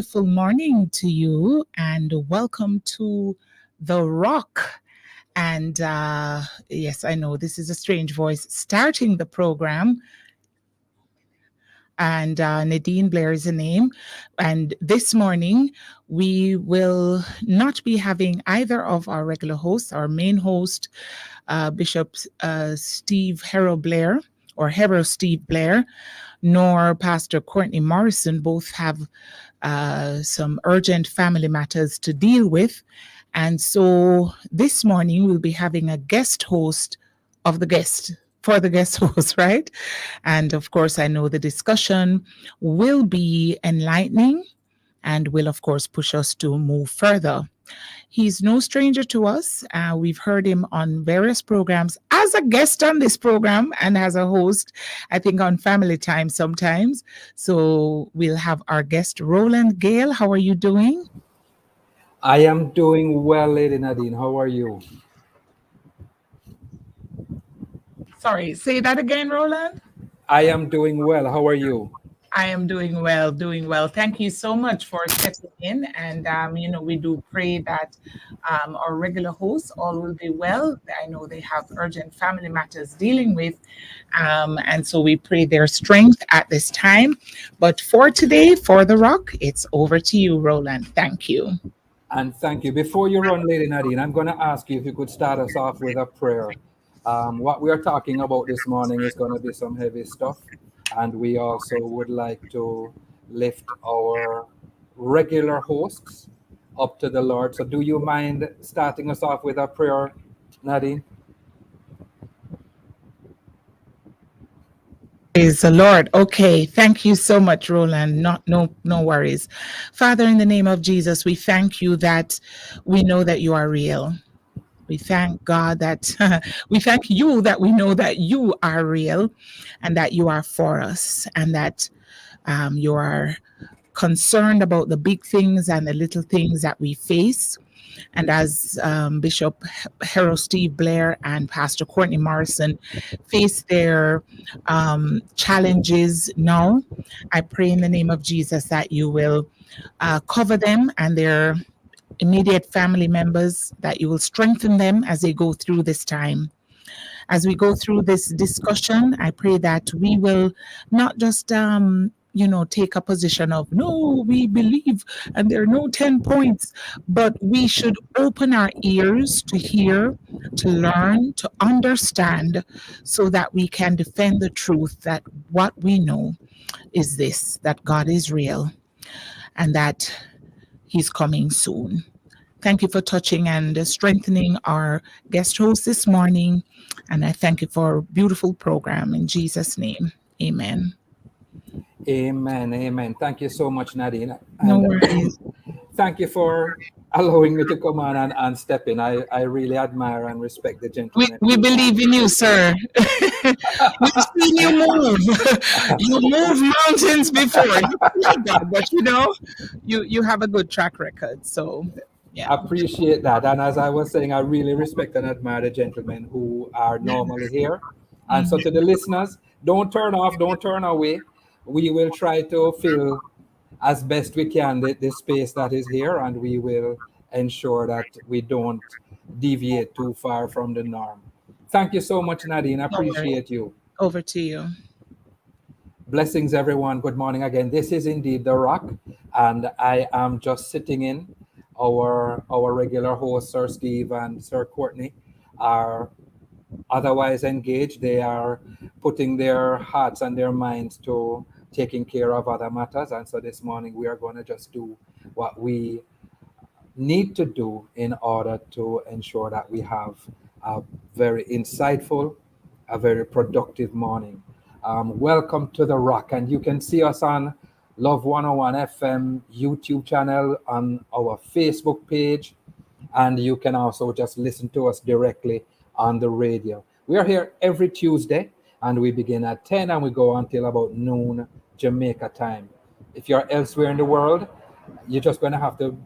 beautiful morning to you, and welcome to The Rock. And yes, I know this is a strange voice starting the program, and Nadine Blair is the name. And this morning, we will not be having either of our regular hosts, our main host, Bishop Steve Harrow Blair, or Harrow Steve Blair, nor Pastor Courtney Morrison. Both have some urgent family matters to deal with. And so this morning we'll be having a guest host of the guest for the guest host, right? And of course, I know the discussion will be enlightening and will, of course, push us to move further. He's no stranger to us. We've heard him on various programs as a guest on this program and as a host, I think on Family Time sometimes. So we'll have our guest, Roland Gale. How are you doing? I am doing well, Lady Nadine. How are you? Sorry, say that again, Roland. I am doing well. How are you? I am doing well, doing well. Thank you so much for stepping in. And, we do pray that our regular hosts all will be well. I know they have urgent family matters dealing with. And so we pray their strength at this time. But for today, for The Rock, it's over to you, Roland. Thank you. And thank you. Before you run, Lady Nadine, I'm going to ask you if you could start us off with a prayer. What we are talking about this morning is going to be some heavy stuff. And we also would like to lift our regular hosts up to the Lord. So do you mind starting us off with a prayer, Nadine? Praise the Lord. Okay, thank you so much, Roland. No worries. Father, in the name of Jesus, we thank you that we know that you are real. We thank God that we thank you that we know that you are real and that you are for us and that you are concerned about the big things and the little things that we face. And as Bishop Harrow Steve Blair and Pastor Courtney Morrison face their challenges now, I pray in the name of Jesus that you will cover them and their immediate family members, that you will strengthen them as they go through this time. As we go through this discussion, I pray that we will not just take a position of no, we believe and there are no 10 points, but we should open our ears to hear, to learn, to understand, so that we can defend the truth that what we know is this, that God is real and that He's coming soon. Thank you for touching and strengthening our guest host this morning. And I thank you for a beautiful program in Jesus' name. Amen. Amen. Amen. Thank you so much, Nadine. No And worries. thank you for allowing me to come on and step in. I really admire and respect the gentleman. We believe in you, sir. We've seen you move. You move mountains before. Like that, but you have a good track record. So yeah. Appreciate that. And as I was saying, I really respect and admire the gentlemen who are normally here. And so to the listeners, don't turn off, don't turn away. We will try to fill as best we can the space that is here, and we will ensure that we don't deviate too far from the norm. Thank you so much, Nadine. I appreciate you. Over to you. Blessings, everyone. Good morning again. This is indeed The Rock, and I am just sitting in. Our regular hosts, Sir Steve and Sir Courtney, are otherwise engaged. They are putting their hearts and their minds to taking care of other matters. And so this morning we are going to just do what we need to do in order to ensure that we have a very insightful, a very productive morning. Welcome to The Rock, and you can see us on Love 101 FM YouTube channel, on our Facebook page, and you can also just listen to us directly on the radio. We are here every Tuesday, and we begin at 10 and we go until about noon Jamaica time. If you're elsewhere in the world, you're just going to have to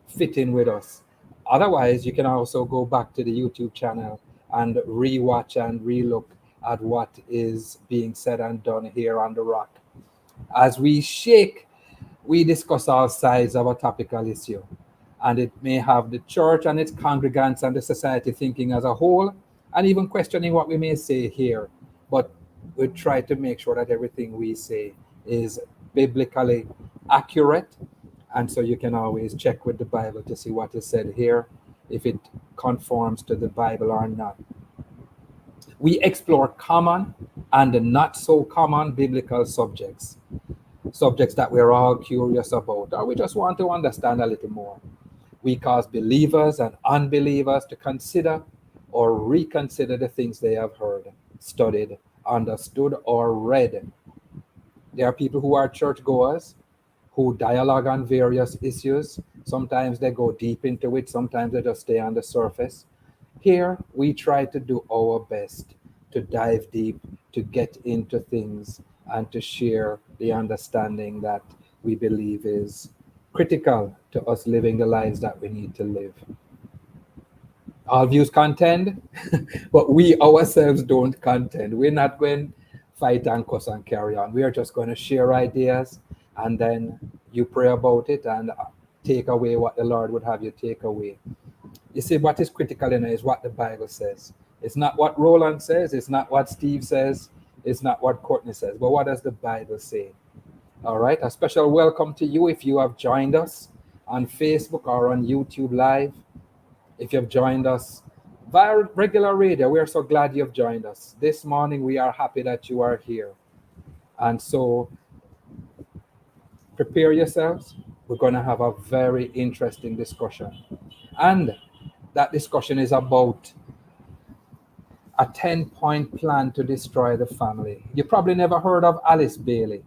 fit in with us. Otherwise, you can also go back to the YouTube channel and rewatch and relook at what is being said and done here on The Rock. As we shake we discuss all sides of a topical issue, and it may have the church and its congregants and the society thinking as a whole, and even questioning what we may say here. But we try to make sure that everything we say is biblically accurate, and so you can always check with the Bible to see what is said here, if it conforms to the Bible or not. We explore common and not so common biblical subjects that we're all curious about, or we just want to understand a little more. We cause believers and unbelievers to consider or reconsider the things they have heard, studied, understood, or read. There are people who are churchgoers who dialogue on various issues. Sometimes they go deep into it, sometimes they just stay on the surface. Here, we try to do our best to dive deep, to get into things, and to share the understanding that we believe is critical to us living the lives that we need to live. All views contend, but we ourselves don't contend. We're not going to fight and cuss and carry on. We are just going to share ideas, and then you pray about it and take away what the Lord would have you take away. You see, what is critical in it is what the Bible says. It's not what Roland says, it's not what Steve says, it's not what Courtney says, but what does the Bible say? All right, a special welcome to you if you have joined us on Facebook or on YouTube Live. If you've joined us via regular radio, we are so glad you've joined us. This morning, we are happy that you are here. And so, prepare yourselves. We're going to have a very interesting discussion. And that discussion is about a 10-point plan to destroy the family. You probably never heard of Alice Bailey.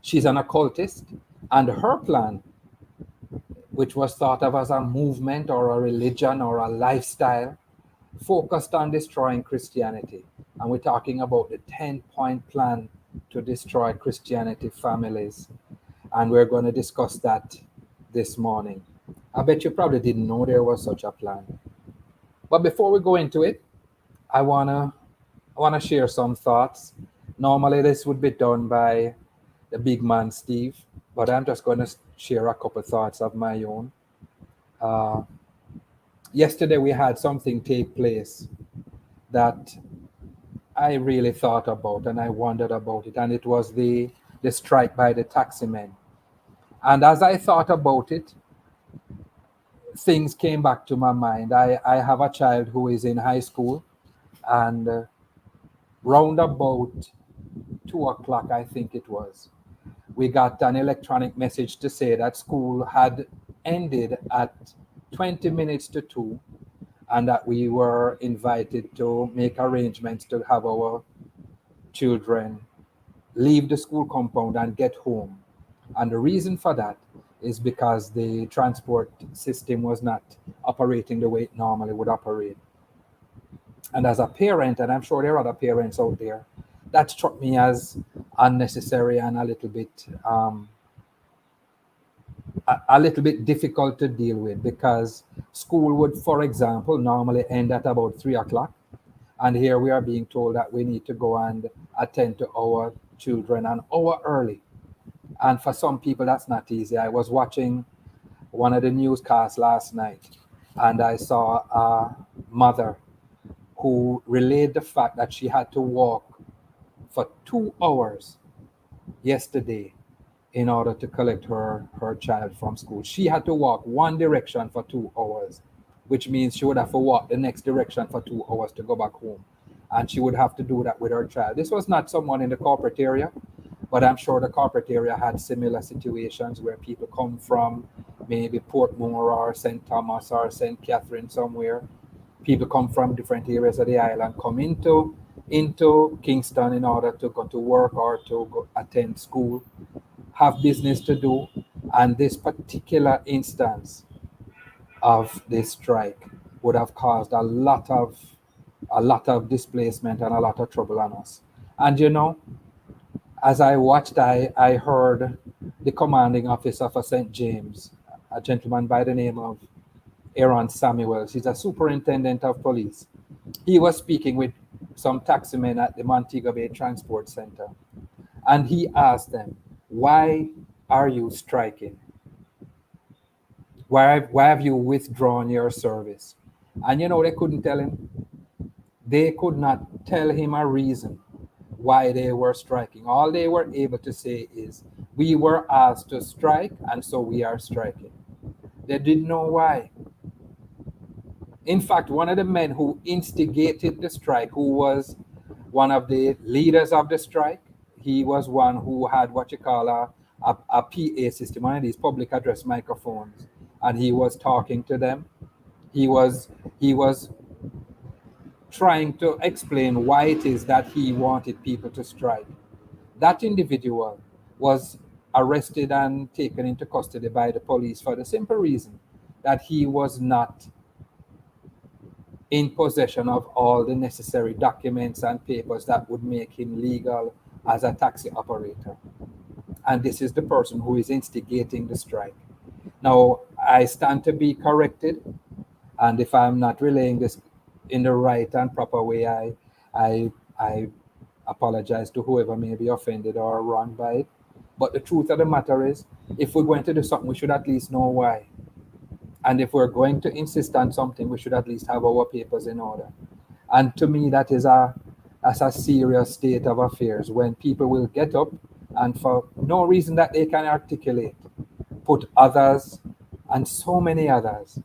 She's an occultist, and her plan, which was thought of as a movement or a religion or a lifestyle, focused on destroying Christianity. And we're talking about the 10-point plan to destroy Christianity families. And we're going to discuss that this morning. I bet you probably didn't know there was such a plan. But before we go into it, I wanna share some thoughts. Normally this would be done by the big man Steve, but I'm just going to share a couple thoughts of my own. Yesterday we had something take place that I really thought about and I wondered about it, and it was the strike by the taxi men. And as I thought about it, things came back to my mind. I have a child who is in high school, and round about 2 o'clock, I think it was, we got an electronic message to say that school had ended at 20 minutes to 2, and that we were invited to make arrangements to have our children leave the school compound and get home. And the reason for that is because the transport system was not operating the way it normally would operate. And as a parent, and I'm sure there are other parents out there, that struck me as unnecessary and a little bit difficult to deal with, because school would, for example, normally end at about 3 o'clock. And here we are being told that we need to go and attend to our children an hour early. And for some people, that's not easy. I was watching one of the newscasts last night, and I saw a mother who relayed the fact that she had to walk for 2 hours yesterday in order to collect her child from school. She had to walk one direction for 2 hours, which means she would have to walk the next direction for 2 hours to go back home. And she would have to do that with her child. This was not someone in the corporate area, but I'm sure the corporate area had similar situations where people come from maybe Portmore or St. Thomas or St. Catherine somewhere. People come from different areas of the island, come into Kingston in order to go to work or to go attend school, have business to do. And this particular instance of this strike would have caused a lot of displacement and a lot of trouble on us. And you know, as I watched, I heard the commanding officer for St. James, a gentleman by the name of Aaron Samuels. He's a superintendent of police. He was speaking with some taximen at the Montego Bay Transport Center. And he asked them, why are you striking? Why have you withdrawn your service? And they couldn't tell him. They could not tell him a reason why they were striking. All they were able to say is, we were asked to strike, and so we are striking. They didn't know why. In fact, one of the men who instigated the strike, who was one of the leaders of the strike, he was one who had what you call a PA system, one of these public address microphones, and he was talking to them. He was trying to explain why it is that he wanted people to strike. That individual was arrested and taken into custody by the police for the simple reason that he was not in possession of all the necessary documents and papers that would make him legal as a taxi operator. And this is the person who is instigating the strike. Now, I stand to be corrected, and if I'm not relaying this in the right and proper way, I apologize to whoever may be offended or wronged by it. But the truth of the matter is, if we're going to do something, we should at least know why. And if we're going to insist on something, we should at least have our papers in order. And to me, that's a serious state of affairs when people will get up and for no reason that they can articulate, put others and so many others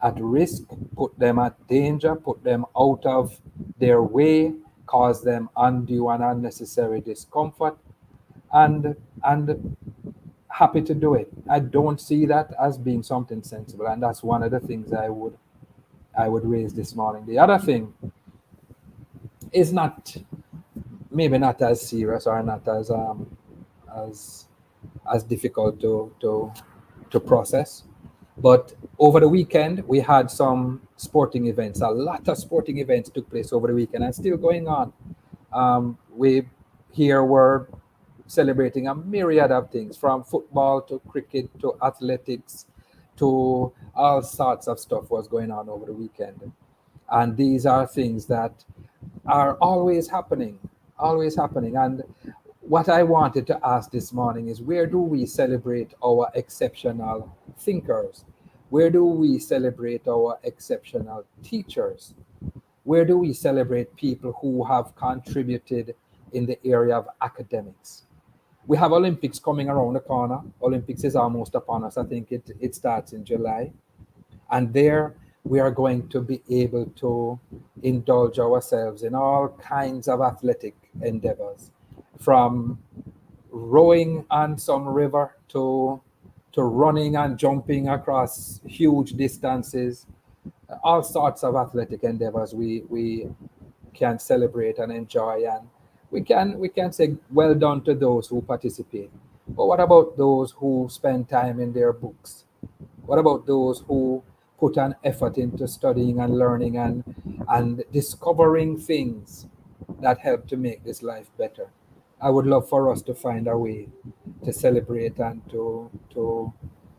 at risk, put them at danger, put them out of their way, cause them undue and unnecessary discomfort, and happy to do it. I don't see that as being something sensible, and that's one of the things I would raise this morning. The other thing is maybe not as serious or not as difficult to process. But over the weekend, we had some sporting events. A lot of sporting events took place over the weekend and still going on. We here were celebrating a myriad of things, from football to cricket to athletics to all sorts of stuff was going on over the weekend. And these are things that are always happening, always happening. And what I wanted to ask this morning is, where do we celebrate our exceptional thinkers? Where do we celebrate our exceptional teachers? Where do we celebrate people who have contributed in the area of academics? We have Olympics coming around the corner. Olympics is almost upon us. I think it starts in July. And there we are going to be able to indulge ourselves in all kinds of athletic endeavors, from rowing on some river to running and jumping across huge distances, all sorts of athletic endeavors we can celebrate and enjoy, and we can say well done to those who participate. But what about those who spend time in their books? What about those who put an effort into studying and learning and discovering things that help to make this life better? I would love for us to find a way to celebrate and to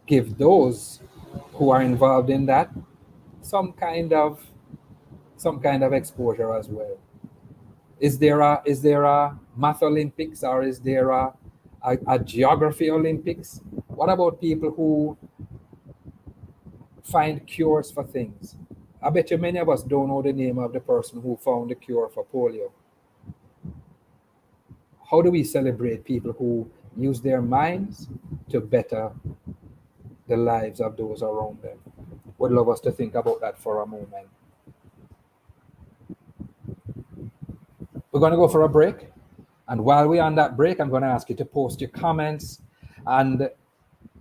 give those who are involved in that some kind of exposure as well. Is there a math Olympics, or is there a geography Olympics? What about people who find cures for things? I bet you many of us don't know the name of the person who found the cure for polio. How do we celebrate people who use their minds to better the lives of those around them? Would love us to think about that for a moment. We're going to go for a break. And while we're on that break, I'm going to ask you to post your comments and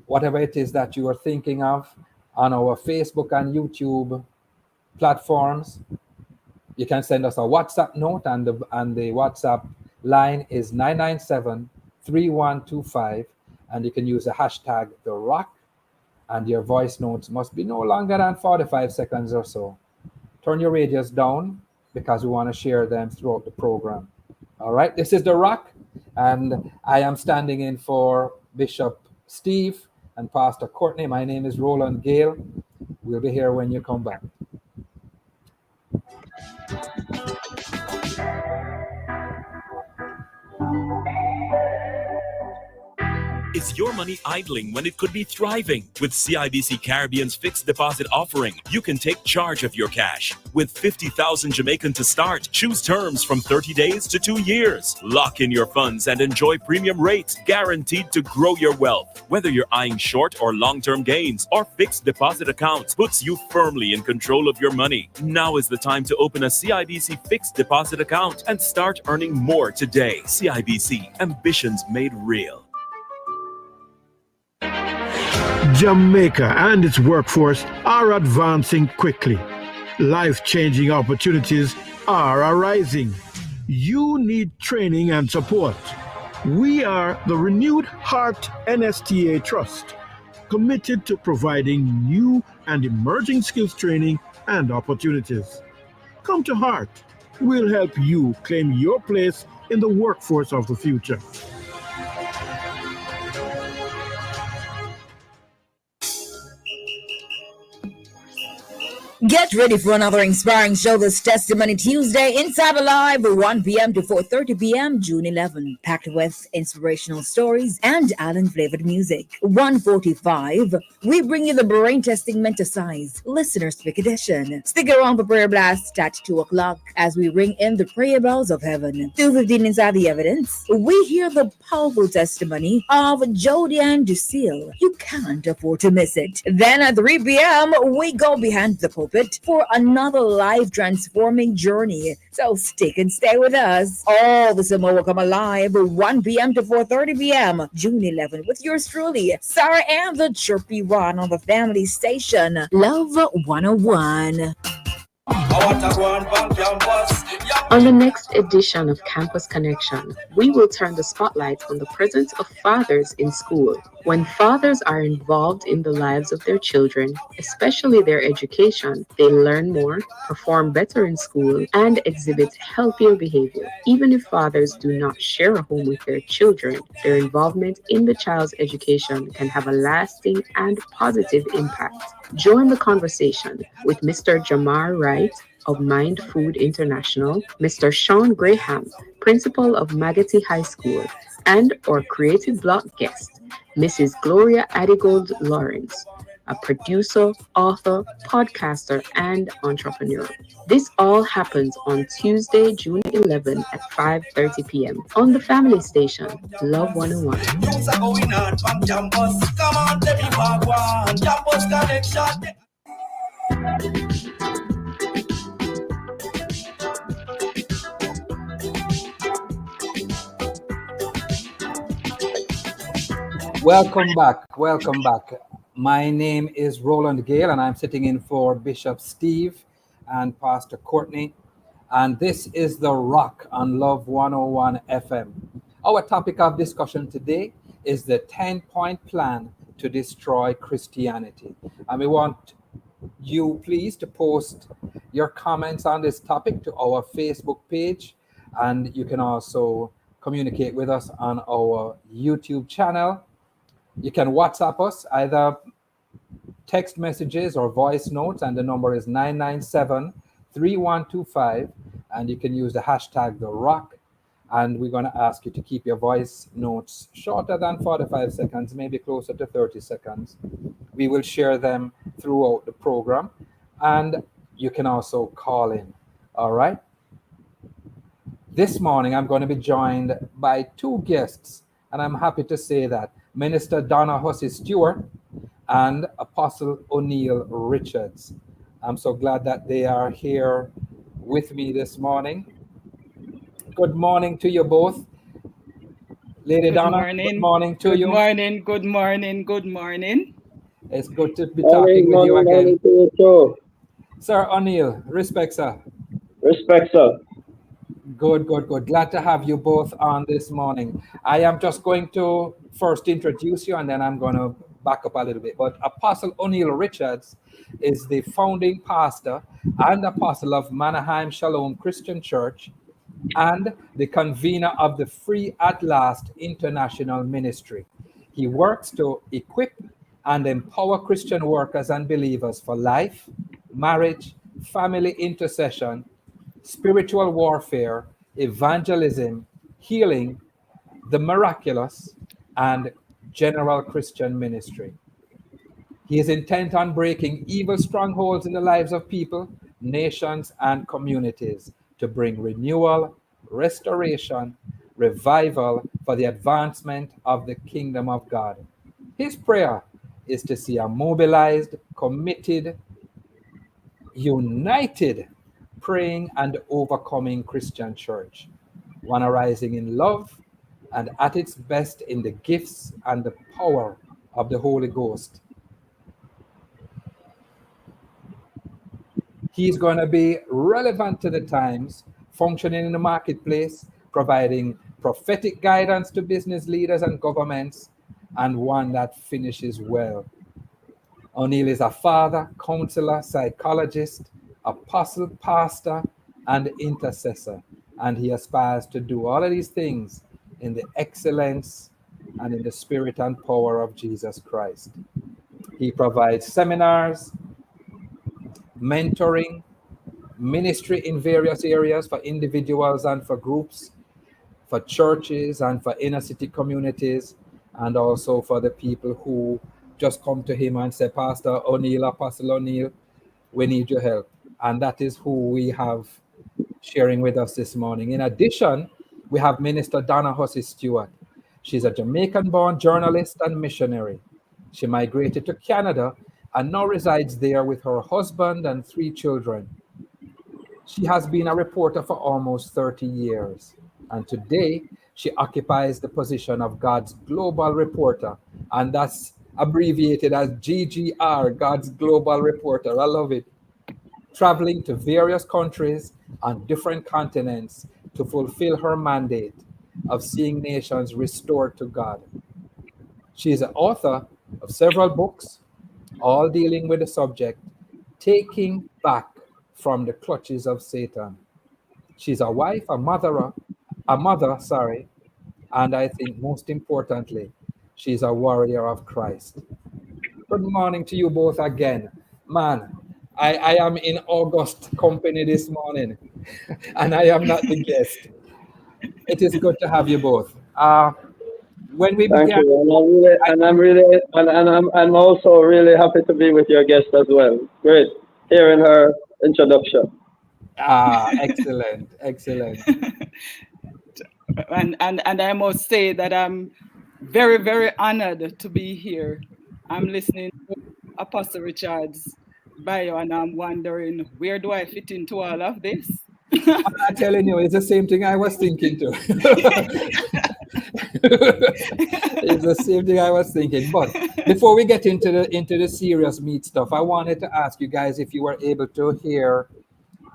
whatever it is that you are thinking of on our Facebook and YouTube platforms. You can send us a WhatsApp note, and the WhatsApp line is 997-3125, and you can use the hashtag The Rock, and your voice notes must be no longer than 45 seconds or so. Turn your radios down because we want to share them throughout the program. All right, this is The Rock, and I am standing in for Bishop Steve and Pastor Courtney. My name is Roland Gale. We'll be here when you come back. It's is your money idling when it could be thriving? With CIBC Caribbean's fixed deposit offering, you can take charge of your cash. With 50,000 Jamaican to start, choose terms from 30 days to 2 years. Lock in your funds and enjoy premium rates guaranteed to grow your wealth. Whether you're eyeing short or long-term gains, our fixed deposit account puts you firmly in control of your money. Now is the time to open a CIBC fixed deposit account and start earning more today. CIBC, ambitions made real. Jamaica and its workforce are advancing quickly. Life-changing opportunities are arising. You need training and support. We are the Renewed Heart NSTA Trust, committed to providing new and emerging skills training and opportunities. Come to Heart. We'll help you claim your place in the workforce of the future. Get ready for another inspiring show this Testimony Tuesday inside Alive, 1 p.m. to 4:30 p.m. June 11, packed with inspirational stories and island-flavored music. 1:45, we bring you the Brain Testing Menticize Listener Speak Edition. Stick around for Prayer Blast at 2 o'clock as we ring in the prayer bells of heaven. 2:15 Inside the Evidence, we hear the powerful testimony of Jodianne Ducille. You can't afford to miss it. Then at 3 p.m., we go behind the pulpit for another life-transforming journey. So stick and stay with us. All this and more will come alive 1 p.m. to 4:30 p.m. June 11 with yours truly, Sarah and the Chirpy One on the family station, Love 101. On the next edition of Campus Connection, we will turn the spotlight on the presence of fathers in school. When fathers are involved in the lives of their children, especially their education, they learn more, perform better in school, and exhibit healthier behavior. Even if fathers do not share a home with their children, their involvement in the child's education can have a lasting and positive impact. Join the conversation with Mr. Jamar Wright of Mind Food International, Mr. Sean Graham, principal of Magotty High School, and our creative block guest, Mrs. Gloria Adigold Lawrence, a producer, author, podcaster, and entrepreneur. This all happens on Tuesday, June 11 at 5:30 p.m. on the family station, Love 101. Welcome back. Welcome back. My name is Roland Gale, and I'm sitting in for Bishop Steve and Pastor Courtney. And this is The Rock on Love 101 FM. Our topic of discussion today is the 10-point plan to destroy Christianity. And we want you please to post your comments on this topic to our Facebook page. And you can also communicate with us on our YouTube channel. You can WhatsApp us, either text messages or voice notes, and the number is 997-3125, and you can use the hashtag The Rock. And we're going to ask you to keep your voice notes shorter than 45 seconds, maybe closer to 30 seconds. We will share them throughout the program, and you can also call in. All right. This morning, I'm going to be joined by two guests, and I'm happy to say that Minister Donna Hussey Stewart and Apostle O'Neill Richards. I'm so glad that they are here with me this morning. Good morning to you both. Lady Donna, good morning to you. Good morning. It's good to be talking with you again. Sir O'Neill, respect, sir. Respect, sir. Good. Glad to have you both on this morning. I am just going to first introduce you, and then I'm going to back up a little bit. But Apostle O'Neill Richards is the founding pastor and apostle of Manaheim Shalom Christian Church and the convener of the Free at Last International Ministry. He works to equip and empower Christian workers and believers for life, marriage, family intercession, spiritual warfare, evangelism, healing, the miraculous, and general Christian ministry. He is intent on breaking evil strongholds in the lives of people, nations, and communities to bring renewal, restoration, revival for the advancement of the kingdom of God. His prayer is to see a mobilized, committed, united, praying and overcoming Christian church, one arising in love and at its best in the gifts and the power of the Holy Ghost. He's going to be relevant to the times, functioning in the marketplace, providing prophetic guidance to business leaders and governments, and one that finishes well. O'Neill is a father, counselor, psychologist, apostle, pastor, and intercessor, and he aspires to do all of these things in the excellence and in the spirit and power of Jesus Christ. He provides seminars, mentoring, ministry in various areas for individuals and for groups, for churches and for inner city communities, and also for the people who just come to him and say, Pastor O'Neill, Apostle O'Neill, we need your help. And that is who we have sharing with us this morning. In addition, we have Minister Donna Hussey Stewart. She's a Jamaican-born journalist and missionary. She migrated to Canada and now resides there with her husband and 3 children. She has been a reporter for almost 30 years, and today she occupies the position of God's Global Reporter, and that's abbreviated as GGR, God's Global Reporter. I love it. Traveling to various countries on different continents to fulfill her mandate of seeing nations restored to God. She is an author of several books, all dealing with the subject, taking back from the clutches of Satan. She's a wife, a mother, and I think most importantly, she's a warrior of Christ. Good morning to you both again. Man, I am in August company this morning, and I am not the guest. It is good to have you both. When we Thank began, you, and I'm also really happy to be with your guest as well. Great hearing her introduction. Excellent, excellent. And I must say that I'm very, very honored to be here. I'm listening to Apostle Richard's bio and I'm wondering, where do I fit into all of this? I'm telling you, it's the same thing I was thinking too. It's the same thing I was thinking. But before we get into the serious meat stuff, I wanted to ask you guys if you were able to hear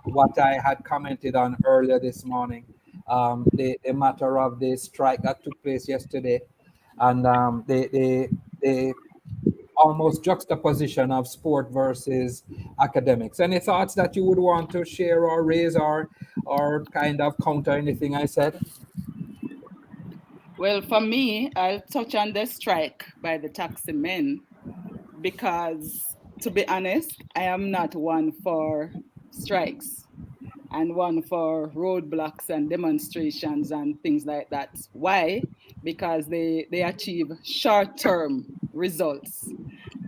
what I had commented on earlier this morning, the matter of the strike that took place yesterday, and the almost juxtaposition of sport versus academics. Any thoughts that you would want to share or raise or kind of counter anything I said? Well, for me, I'll touch on the strike by the taxi men because, to be honest, I am not one for strikes and one for roadblocks and demonstrations and things like that. Why? Because they achieve short-term results.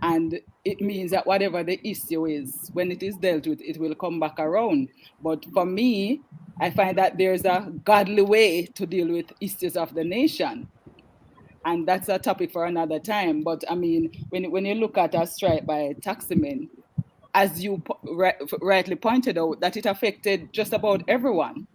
And it means that whatever the issue is, when it is dealt with, it will come back around. But for me, I find that there's a godly way to deal with issues of the nation. And that's a topic for another time. But I mean, when you look at a strike by taximen, as you rightly pointed out, that it affected just about everyone.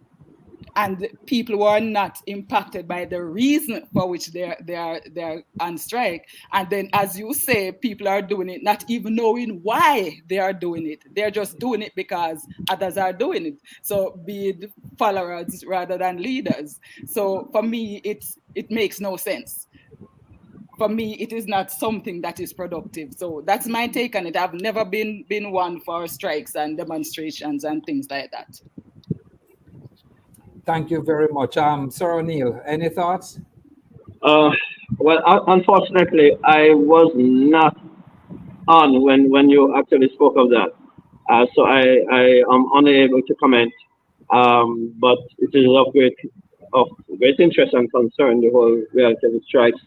And people who are not impacted by the reason for which they're on strike. And then, as you say, people are doing it not even knowing why they are doing it. They're just doing it because others are doing it. So be it followers rather than leaders. So for me, it makes no sense. For me, it is not something that is productive. So that's my take on it. I've never been one for strikes and demonstrations and things like that. Thank you very much. Sir O'Neill, any thoughts? Well, unfortunately, I was not on when you actually spoke of that. So I am unable to comment. But it is of great interest and concern, the whole reality of the strikes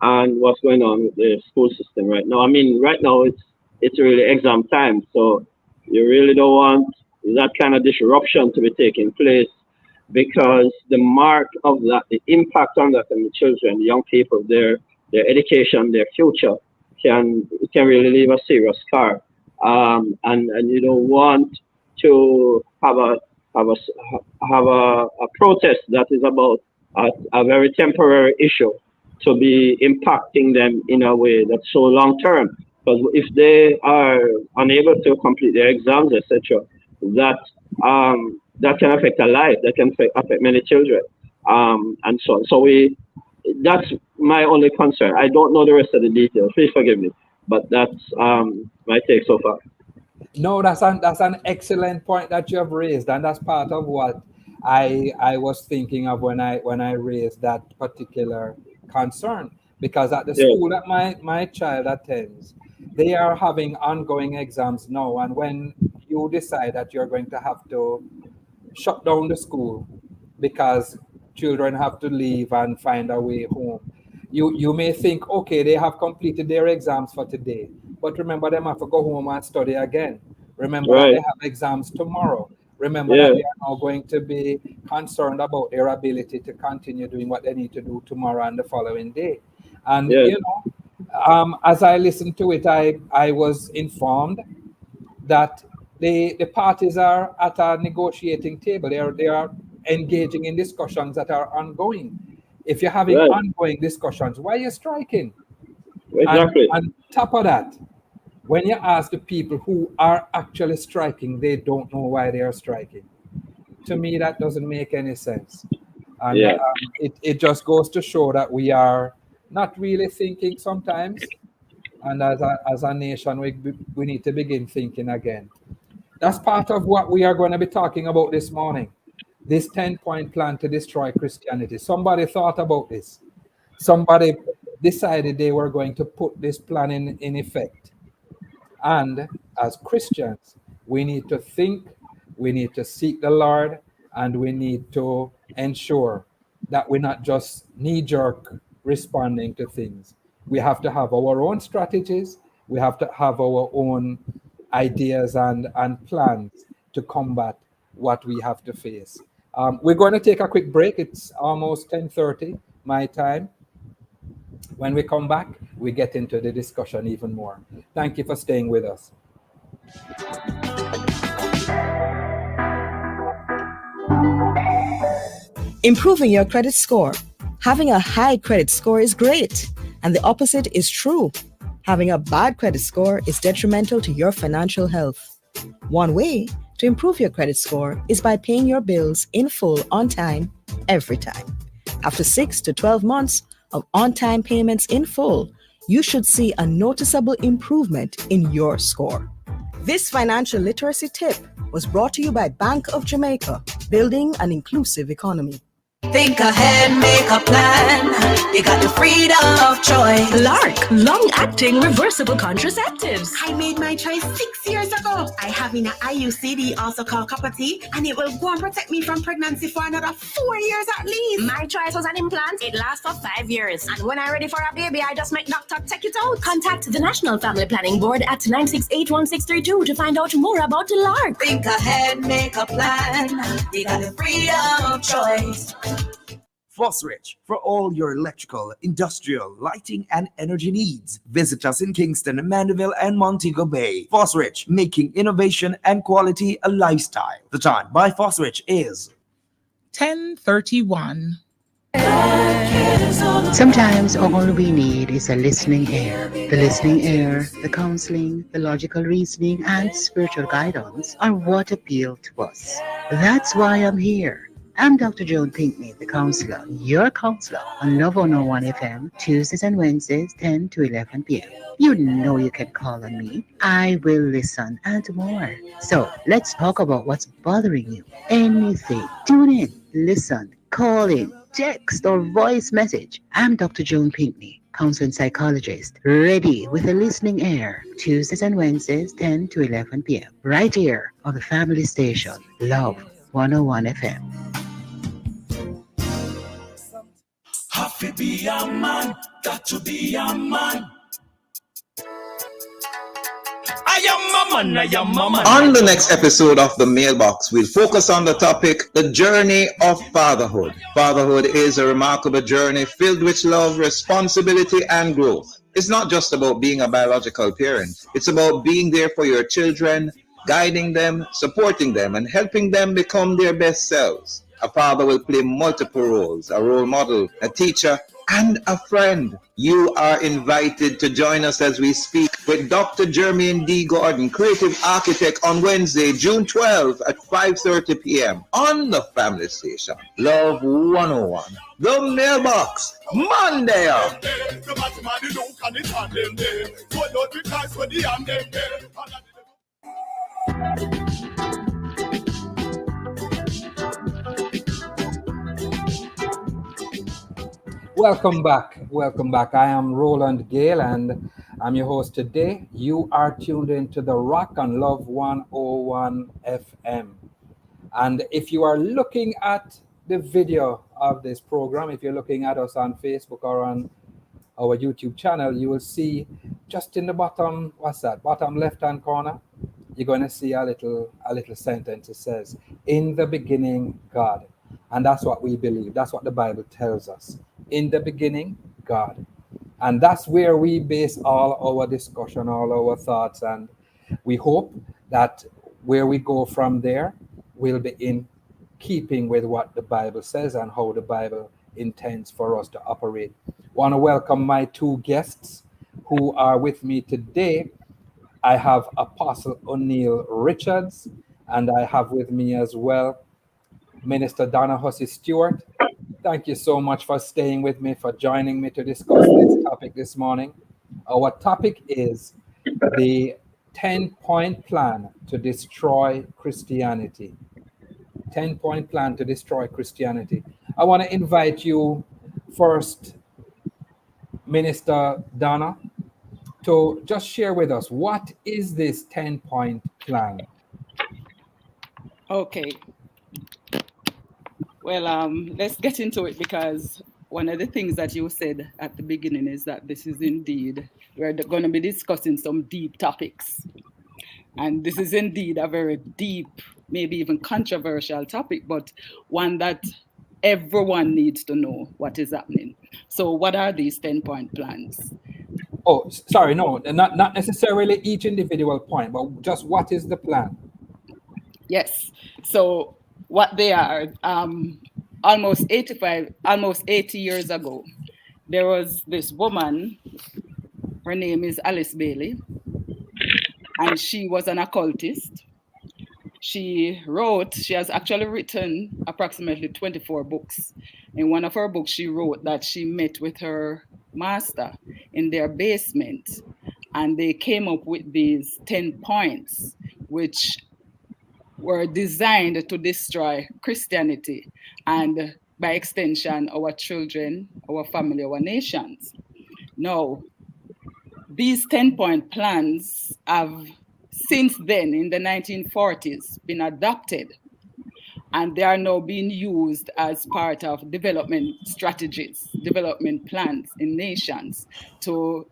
and what's going on with the school system right now. I mean, right now it's really exam time, so you really don't want that kind of disruption to be taking place, because the mark of that, the impact on that on the children, the young people, their education, their future can really leave a serious scar. And you don't want to have a protest that is about a very temporary issue to be impacting them in a way that's so long term. Because if they are unable to complete their exams, etc., that can affect a life, that can affect many children, and so on. So that's my only concern. I don't know the rest of the details. Please forgive me, but that's my take so far. No, that's an excellent point that you have raised, and that's part of what I was thinking of when I raised that particular concern. Because at the school that my child attends, they are having ongoing exams now, and when you decide that you're going to have to shut down the school because children have to leave and find a way home, you may think, okay, they have completed their exams for today, but remember, them have to go home and study again. Remember that they have exams tomorrow. Remember that they are now going to be concerned about their ability to continue doing what they need to do tomorrow and the following day. And you know, as I listened to it, I was informed that the parties are at a negotiating table. They are engaging in discussions that are ongoing. If you're having ongoing discussions, why are you striking? Exactly. And top of that, when you ask the people who are actually striking, they don't know why they are striking. To me, that doesn't make any sense. And it just goes to show that we are not really thinking sometimes. And as a nation, we need to begin thinking again. That's part of what we are going to be talking about this morning. This 10-point plan to destroy Christianity. Somebody thought about this. Somebody decided they were going to put this plan in effect. And as Christians, we need to think, we need to seek the Lord, and we need to ensure that we're not just knee-jerk responding to things. We have to have our own strategies. We have to have our own ideas and plans to combat what we have to face. We're going to take a quick break. It's almost 10:30 my time. When we come back, we get into the discussion even more. Thank you for staying with us. Improving your credit score. Having a high credit score is great, and the opposite is true. Having a bad credit score is detrimental to your financial health. One way to improve your credit score is by paying your bills in full on time, every time. After 6 to 12 months of on-time payments in full, you should see a noticeable improvement in your score. This financial literacy tip was brought to you by Bank of Jamaica, building an inclusive economy. Think ahead, make a plan. You got the freedom of choice. LARC, long-acting reversible contraceptives. I made my choice 6 years ago. I have an IUCD, also called copper T, and it will go and protect me from pregnancy for another 4 years at least. My choice was an implant. It lasts for 5 years. And when I'm ready for a baby, I just make doctor take it out. Contact the National Family Planning Board at 9681632 to find out more about the LARC. Think ahead, make a plan. You got the freedom of choice. Fosrich, for all your electrical, industrial, lighting, and energy needs. Visit us in Kingston, Mandeville, and Montego Bay. Fosrich, making innovation and quality a lifestyle. The time by Fosrich is 10:31. Sometimes all we need is a listening ear. The listening ear, the counseling, the logical reasoning, and spiritual guidance are what appeal to us. That's why I'm here. I'm Dr. Joan Pinkney, the counselor, your counselor on Love 101 FM, Tuesdays and Wednesdays, 10 to 11 p.m. You know you can call on me. I will listen and more. So let's talk about what's bothering you. Anything. Tune in, listen, call in, text or voice message. I'm Dr. Joan Pinkney, counseling psychologist, ready with a listening ear. Tuesdays and Wednesdays, 10 to 11 p.m. Right here on the family station, Love 101 FM. to be a man, got to be a man. I am a man, I am a man. On the next episode of The Mailbox, we'll focus on the topic, the journey of fatherhood. Fatherhood is a remarkable journey filled with love, responsibility, and growth. It's not just about being a biological parent. It's about being there for your children, guiding them, supporting them, and helping them become their best selves. A father will play multiple roles, a role model, a teacher, and a friend. You are invited to join us as we speak with Dr. Jermaine D. Gordon, creative architect, on Wednesday, June 12 at 5:30 p.m. on the family station. Love 101. The Mailbox, Monday. Welcome back. Welcome back. I am Roland Gale and I'm your host today. You are tuned into the Rock and Love 101 FM. And if you are looking at the video of this program, if you're looking at us on Facebook or on our YouTube channel, you will see just in the bottom, bottom left-hand corner, you're going to see a little sentence. It says, "In the beginning, God." And that's what we believe. That's what the Bible tells us. In the beginning, God. And that's where we base all our discussion, all our thoughts. And we hope that where we go from there will be in keeping with what the Bible says and how the Bible intends for us to operate. I want to welcome my two guests who are with me today. I have Apostle O'Neill Richards, and I have with me as well Minister Donna Hussey Stewart. Thank you so much for staying with me, for joining me to discuss this topic this morning. Our topic is the 10-point plan to destroy Christianity. 10-point plan to destroy Christianity. I want to invite you first, Minister Donna, to just share with us, what is this 10-point plan? Okay. Well, let's get into it, because one of the things that you said at the beginning is that this is indeed, we're going to be discussing some deep topics. And this is indeed a very deep, maybe even controversial topic, but one that everyone needs to know what is happening. So what are these 10-point plans? Oh, sorry, no, not necessarily each individual point, but just what is the plan? Yes. So what they are, almost 80 years ago, there was this woman, her name is Alice Bailey, and she was an occultist. She has actually written approximately 24 books. In one of her books, she wrote that she met with her master in their basement, and they came up with these 10 points, which were designed to destroy Christianity and, by extension, our children, our family, our nations. Now, these 10-point plans have since then, in the 1940s, been adopted, and they are now being used as part of development strategies, development plans in nations to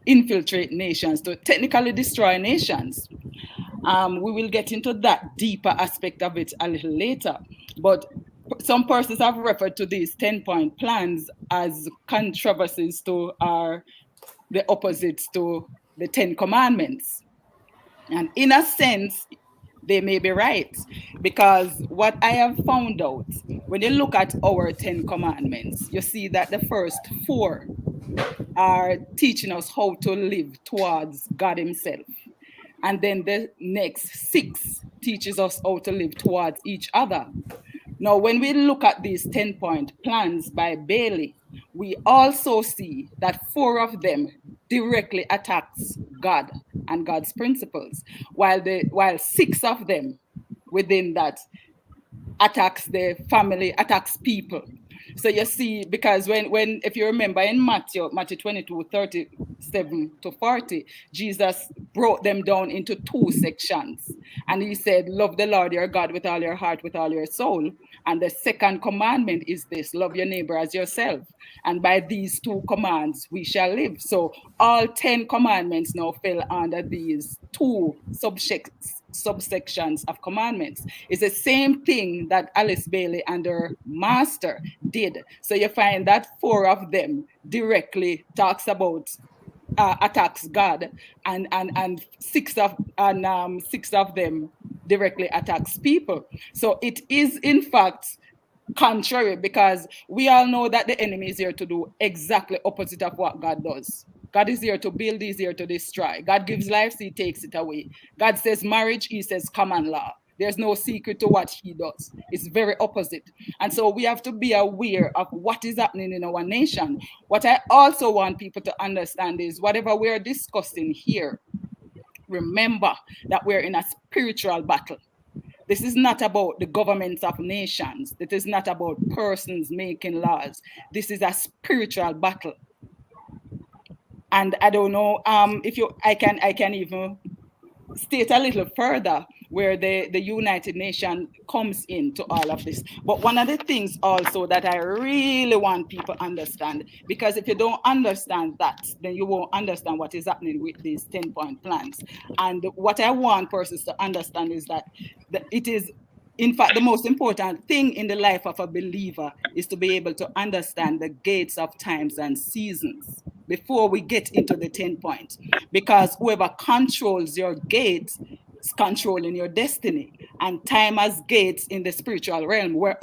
infiltrate nations, to technically destroy nations. We will get into that deeper aspect of it a little later, but some persons have referred to these 10-point plans as controversies to the opposites to the 10 Commandments. And in a sense, they may be right, because what I have found out, when you look at our 10 Commandments, you see that the first 4 are teaching us how to live towards God Himself. And then the next 6 teaches us how to live towards each other. Now, when we look at these 10-point plans by Bailey, we also see that 4 of them directly attacks God and God's principles, while 6 of them within that attacks the family, attacks people. So you see, because when if you remember in Matthew 22:37-40, Jesus broke them down into two sections. And he said, love the Lord your God with all your heart, with all your soul. And the second commandment is this, love your neighbor as yourself. And by these two commands we shall live. So all 10 commandments now fell under these two subsections of commandments. It's the same thing that Alice Bailey and her master did. So you find that 4 of them directly talks about attacks God, and 6 of them directly attacks people. So it is in fact contrary, because we all know that the enemy is here to do exactly opposite of what God does. God is here to build, he's here to destroy. God gives life, he takes it away. God says marriage, he says common law. There's no secret to what he does. It's very opposite. And so we have to be aware of what is happening in our nation. What I also want people to understand is whatever we're discussing here, remember that we're in a spiritual battle. This is not about the governments of nations. It is not about persons making laws. This is a spiritual battle. And I don't know if I can even state a little further where the United Nations comes into all of this. But one of the things also that I really want people to understand, because if you don't understand that, then you won't understand what is happening with these 10-point plans. And what I want persons to understand is that it is, in fact, the most important thing in the life of a believer is to be able to understand the gates of times and seasons before we get into the 10 points. Because whoever controls your gates is controlling your destiny. And time has gates in the spiritual realm. We're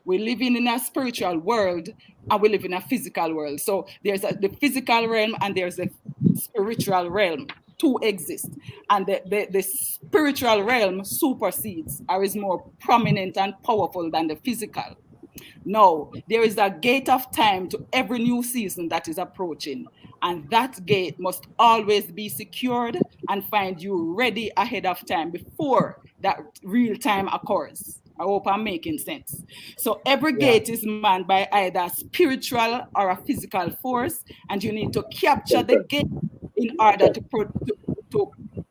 living in a spiritual world and we live in a physical world. So there's the physical realm and there's the spiritual realm. Two exist, and the spiritual realm supersedes or is more prominent and powerful than the physical. No, there is a gate of time to every new season that is approaching, and that gate must always be secured and find you ready ahead of time before that real time occurs. I hope I'm making sense. So every gate is manned by either a spiritual or a physical force, and you need to capture the gate in order to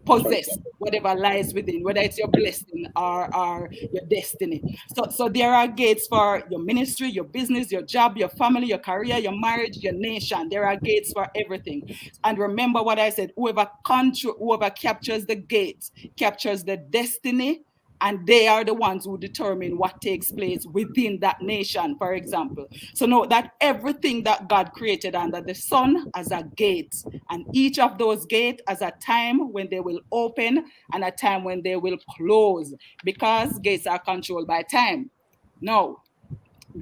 possess whatever lies within, whether it's your blessing or your destiny. So there are gates for your ministry, your business, your job, your family, your career, your marriage, your nation. There are gates for everything. And remember what I said, whoever captures the gate captures the destiny, and they are the ones who determine what takes place within that nation, for example. So know that everything that God created under the sun has a gate, and each of those gates has a time when they will open and a time when they will close, because gates are controlled by time. No,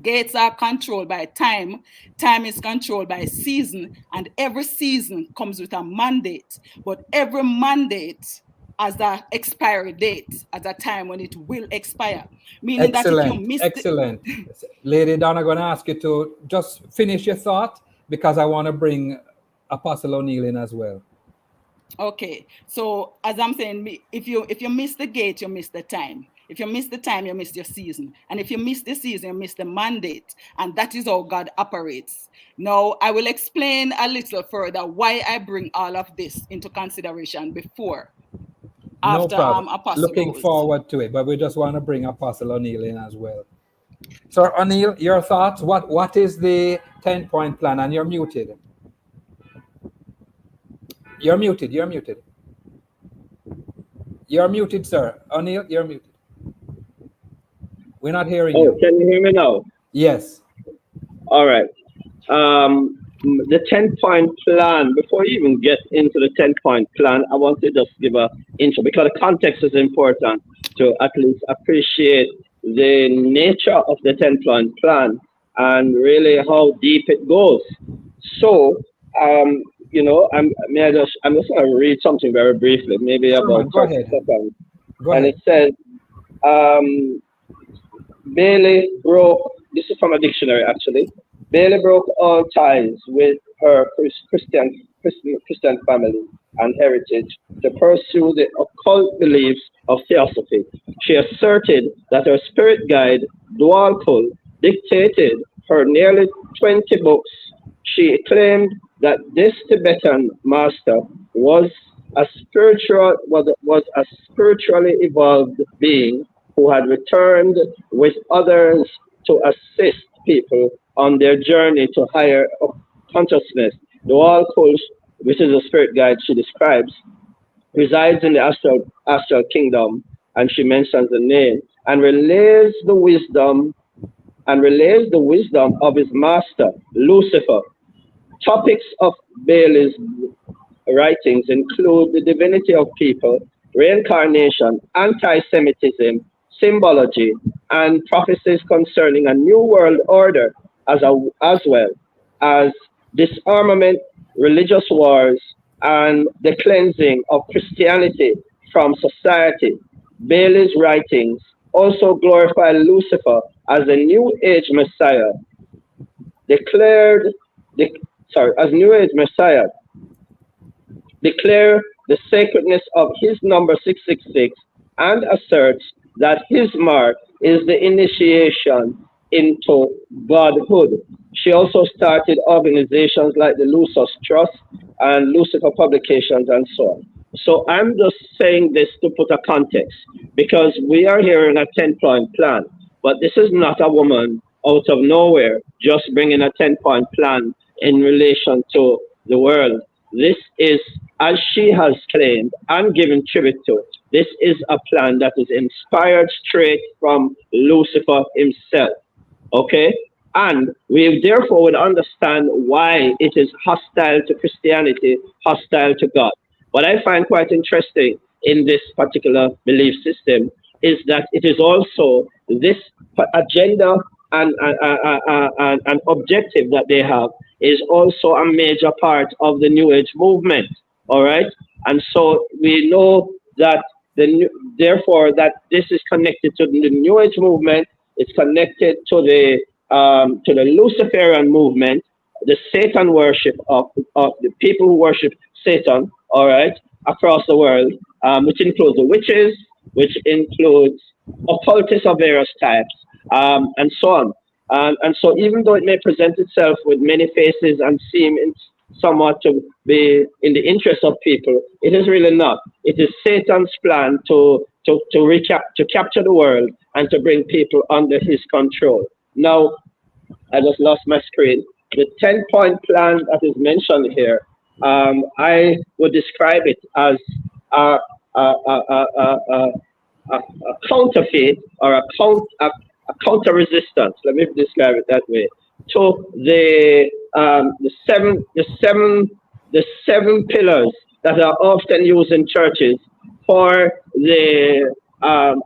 gates are controlled by time. Time is controlled by season, and every season comes with a mandate, but every mandate as an expiry date, at a time when it will expire. Meaning that if you miss Excellent. Lady Don, I'm going to ask you to just finish your thought, because I want to bring Apostle O'Neill in as well. Okay. So as I'm saying, if you miss the gate, you miss the time. If you miss the time, you miss your season. And if you miss the season, you miss the mandate. And that is how God operates. Now, I will explain a little further why I bring all of this into consideration before. No After problem. Apostle Looking goes. forward to it, but we just want to bring Apostle O'Neill in as well. Sir O'Neill, your thoughts? What is the 10-point plan? And you're muted. You're muted. You're muted. You're muted, sir. O'Neill, you're muted. We're not hearing you. Can you hear me now? Yes. All right. The 10-point plan, before you even get into the 10-point plan, I want to just give an intro, because the context is important to at least appreciate the nature of the 10-point plan and really how deep it goes. So, I'm just going to read something very briefly, maybe about 30 seconds. Go ahead. And it says, Bailey broke, this is from a dictionary actually, Bailey broke all ties with her Christian family and heritage to pursue the occult beliefs of theosophy. She asserted that her spirit guide, Dualkul, dictated her nearly 20 books, she claimed that this Tibetan master was a spiritually evolved being who had returned with others to assist people on their journey to higher consciousness. The All Kulsh, which is a spirit guide she describes, resides in the astral kingdom, and she mentions the name and relays the wisdom of his master, Lucifer. Topics of Bailey's writings include the divinity of people, reincarnation, anti-Semitism, symbology, and prophecies concerning a new world order, as well as disarmament, religious wars, and the cleansing of Christianity from society. Bailey's writings also glorify Lucifer as a New Age Messiah, declare the sacredness of his number 666, and asserts that his mark is the initiation into godhood. She also started organizations like the Lucis Trust and Lucifer Publications and so on. So I'm just saying this to put a context, because we are hearing a 10-point plan, but this is not a woman out of nowhere just bringing a 10-point plan in relation to the world. This is, as she has claimed and given tribute to, this is a plan that is inspired straight from Lucifer himself. Okay? And we therefore would understand why it is hostile to Christianity, hostile to God. What I find quite interesting in this particular belief system is that it is also this agenda and objective that they have is also a major part of the New Age movement. All right? And so we know that therefore that this is connected to the New Age movement. It's connected to the Luciferian movement, the Satan worship of the people who worship Satan, all right, across the world, which includes the witches, which includes occultists of various types, and so on. And so even though it may present itself with many faces and seem somewhat to be in the interest of people, it is really not. It is Satan's plan to capture the world and to bring people under his control. Now, I just lost my screen. The 10-point plan that is mentioned here, I would describe it as a counterfeit or a counter resistance. Let me describe it that way. To the seven pillars that are often used in churches for the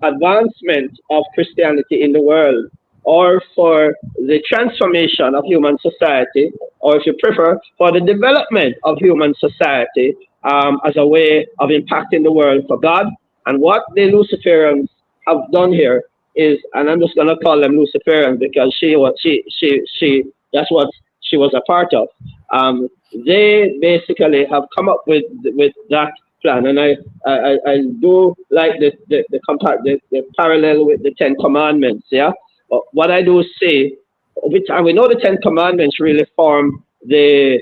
advancement of Christianity in the world, or for the transformation of human society, or if you prefer, for the development of human society as a way of impacting the world for God. And what the Luciferians have done here is, and I'm just going to call them Luciferians because that's what she was a part of. They basically have come up with that plan, and I do like the parallel with the 10 Commandments. Yeah. What I do say, and we know the 10 Commandments really form the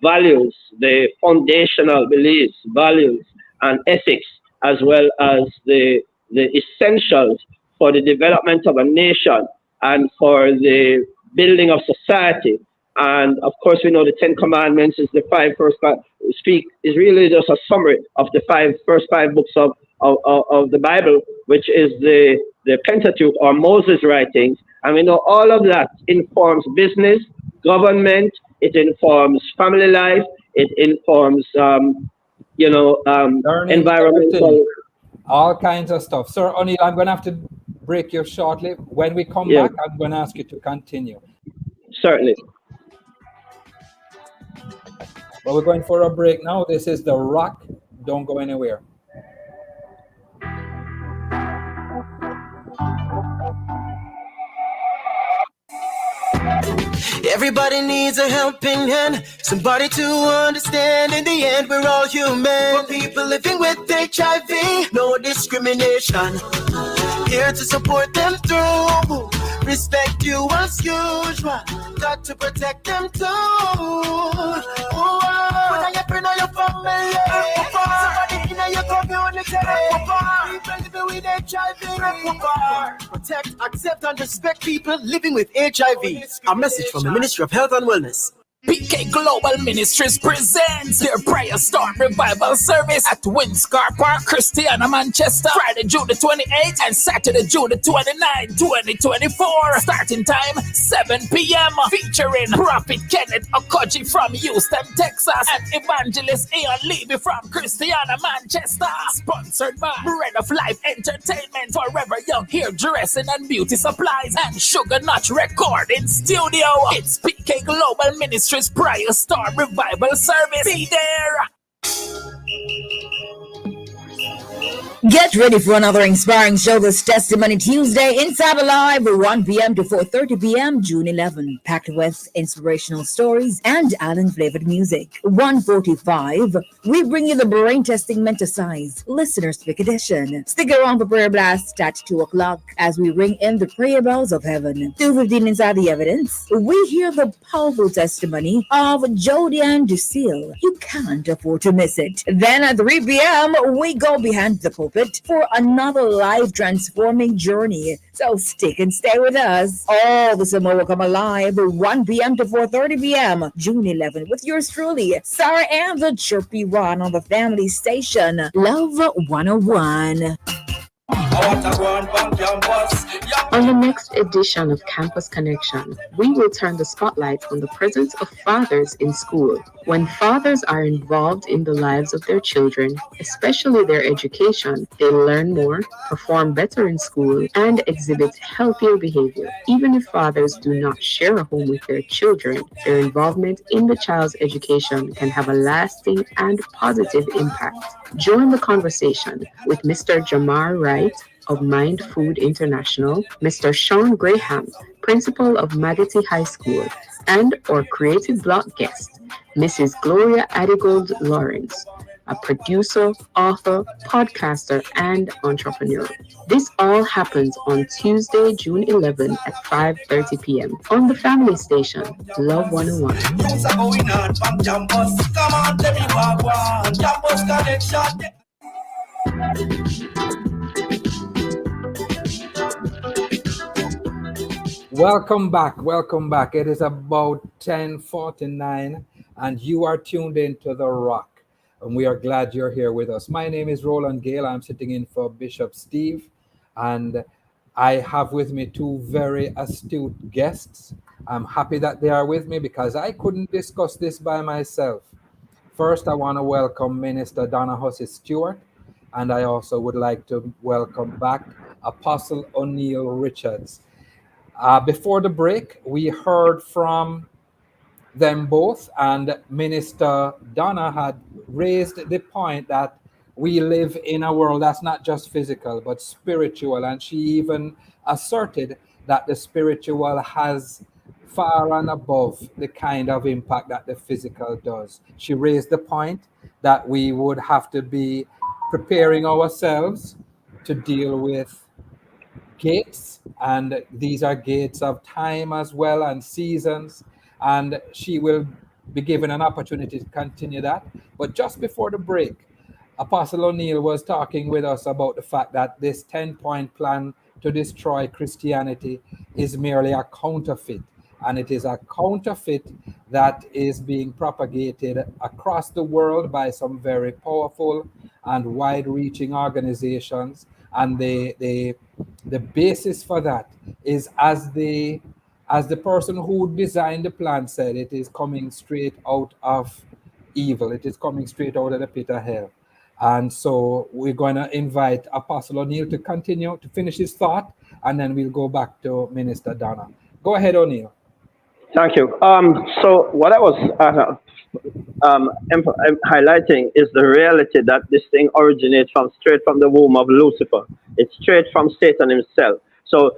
values, the foundational beliefs, values, and ethics, as well as the essentials for the development of a nation and for the building of society. And of course, we know the 10 Commandments is the is really just a summary of the first five books of the Bible, which is the Pentateuch or Moses' writings. And we know all of that informs business, government, it informs family life, it informs, environmental. All kinds of stuff. Sir O'Neill, I'm going to have to break you shortly. When we come back, I'm going to ask you to continue. Certainly. But we're going for a break now. This is The Rock. Don't go anywhere. Everybody needs a helping hand, somebody to understand. In the end, we're all human. For people living with HIV, no discrimination. Here to support them through respect you as usual. Got to protect them too. Put on your friend or your family. Somebody in your community. People living with HIV. Protect, accept, and respect people living with HIV. A message from the Ministry of Health and Wellness. PK Global Ministries presents their Prayer Storm Revival Service at Windscar Park, Christiana, Manchester, Friday, June the 28th and Saturday, June the 29th, 2024. Starting time, 7 p.m. Featuring Prophet Kenneth Okoji from Houston, Texas, and Evangelist Ian Levy from Christiana, Manchester. Sponsored by Bread of Life Entertainment, Forever Young Hairdressing and Beauty Supplies, and Sugar Notch Recording Studio. It's PK Global Ministries Prayer Storm Revival Service. Be there. Get ready for another inspiring show this Testimony Tuesday inside Alive, 1 p.m. to 4:30 p.m. June 11. Packed with inspirational stories and island-flavored music. 1:45, we bring you the brain testing Menticize Listener Speak Edition. Stick around for Prayer Blast at 2 o'clock as we ring in the prayer bells of heaven. 2:15 inside the evidence, we hear the powerful testimony of Jody and Lucille. You can't afford to miss it. Then at 3 p.m., we go behind the pulpit for another life transforming journey. So stick and stay with us. All the summer will come alive 1 p.m. to 4:30 p.m. June 11 with yours truly, Sarah and the Chirpy Ron on the family station, Love 101. On the next edition of Campus Connection, we will turn the spotlight on the presence of fathers in school. When fathers are involved in the lives of their children, especially their education, they learn more, perform better in school, and exhibit healthier behavior. Even if fathers do not share a home with their children, their involvement in the child's education can have a lasting and positive impact. Join the conversation with Mr. Jamar Wright of Mind Food International, Mr. Sean Graham, principal of Magotty High School, and our creative block guest, Mrs. Gloria Adigold Lawrence, a producer, author, podcaster, and entrepreneur. This all happens on Tuesday, June 11 at 5:30 p.m. on the family station, Love 101. Welcome back. Welcome back. It is about 10:49 and you are tuned in to The Rock. And we are glad you're here with us. My name is Roland Gale. I'm sitting in for Bishop Steve. And I have with me two very astute guests. I'm happy that they are with me because I couldn't discuss this by myself. First, I want to welcome Minister Donna Hussey Stewart. And I also would like to welcome back Apostle O'Neill Richards. Before the break, we heard from them both, and Minister Donna had raised the point that we live in a world that's not just physical, but spiritual, and she even asserted that the spiritual has far and above the kind of impact that the physical does. She raised the point that we would have to be preparing ourselves to deal with gates, and these are gates of time as well and seasons, and she will be given an opportunity to continue that. But just before the break, Apostle O'Neill was talking with us about the fact that this 10-point plan to destroy Christianity is merely a counterfeit, and it is a counterfeit that is being propagated across the world by some very powerful and wide-reaching organizations, and the basis for that is, as the person who designed the plan said, it is coming straight out of evil. It is coming straight out of the pit of hell. And so we're going to invite Apostle O'Neill to continue to finish his thought, and then we'll go back to Minister Donna. Go ahead, O'Neill. Thank you. So what I was highlighting is the reality that this thing originates straight from the womb of Lucifer. It's straight from Satan himself. So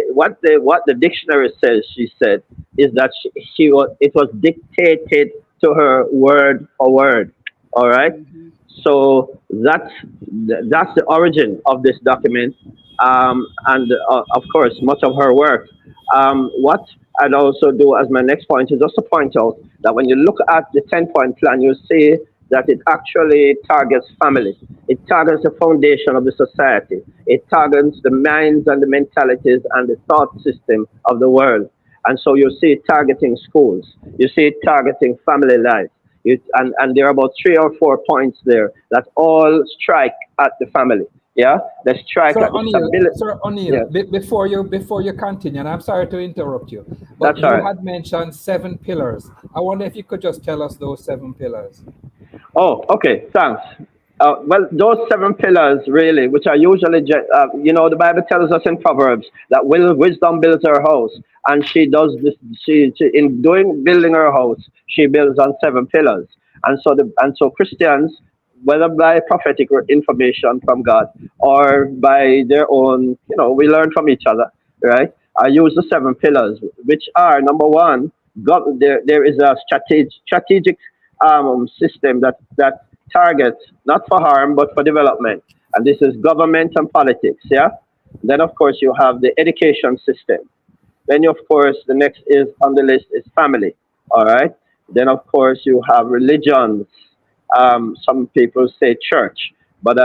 what the dictionary says, she said, is that it was dictated to her word for word. All right. Mm-hmm. So that's the origin of this document, and of course, much of her work What I'd also do as my next point is just to point out that when you look at the 10-point plan, you see that it actually targets family. It targets the foundation of the society. It targets the minds and the mentalities and the thought system of the world. And so you see it targeting schools. You see it targeting family life. And there are about 3 or 4 points there that all strike at the family. Yeah, they strike Sir at the O'Neill, stability. Sir O'Neill, Yes. before you continue, and I'm sorry to interrupt you, but That's you all right. had mentioned 7 pillars. I wonder if you could just tell us those 7 pillars. Oh, okay, thanks. Well, those 7 pillars, really, which are usually, the Bible tells us in Proverbs that wisdom builds her house, and she does this. She in building her house, she builds on 7 pillars, and so Christians, whether by prophetic information from God or by their own, we learn from each other, right? I use the 7 pillars, which are number one, God. There is a strategic system that targets not for harm but for development, and this is government and politics. Yeah. Then of course you have the education system. Then of course the next is on the list is family. All right. Then of course you have religions. Some people say church, but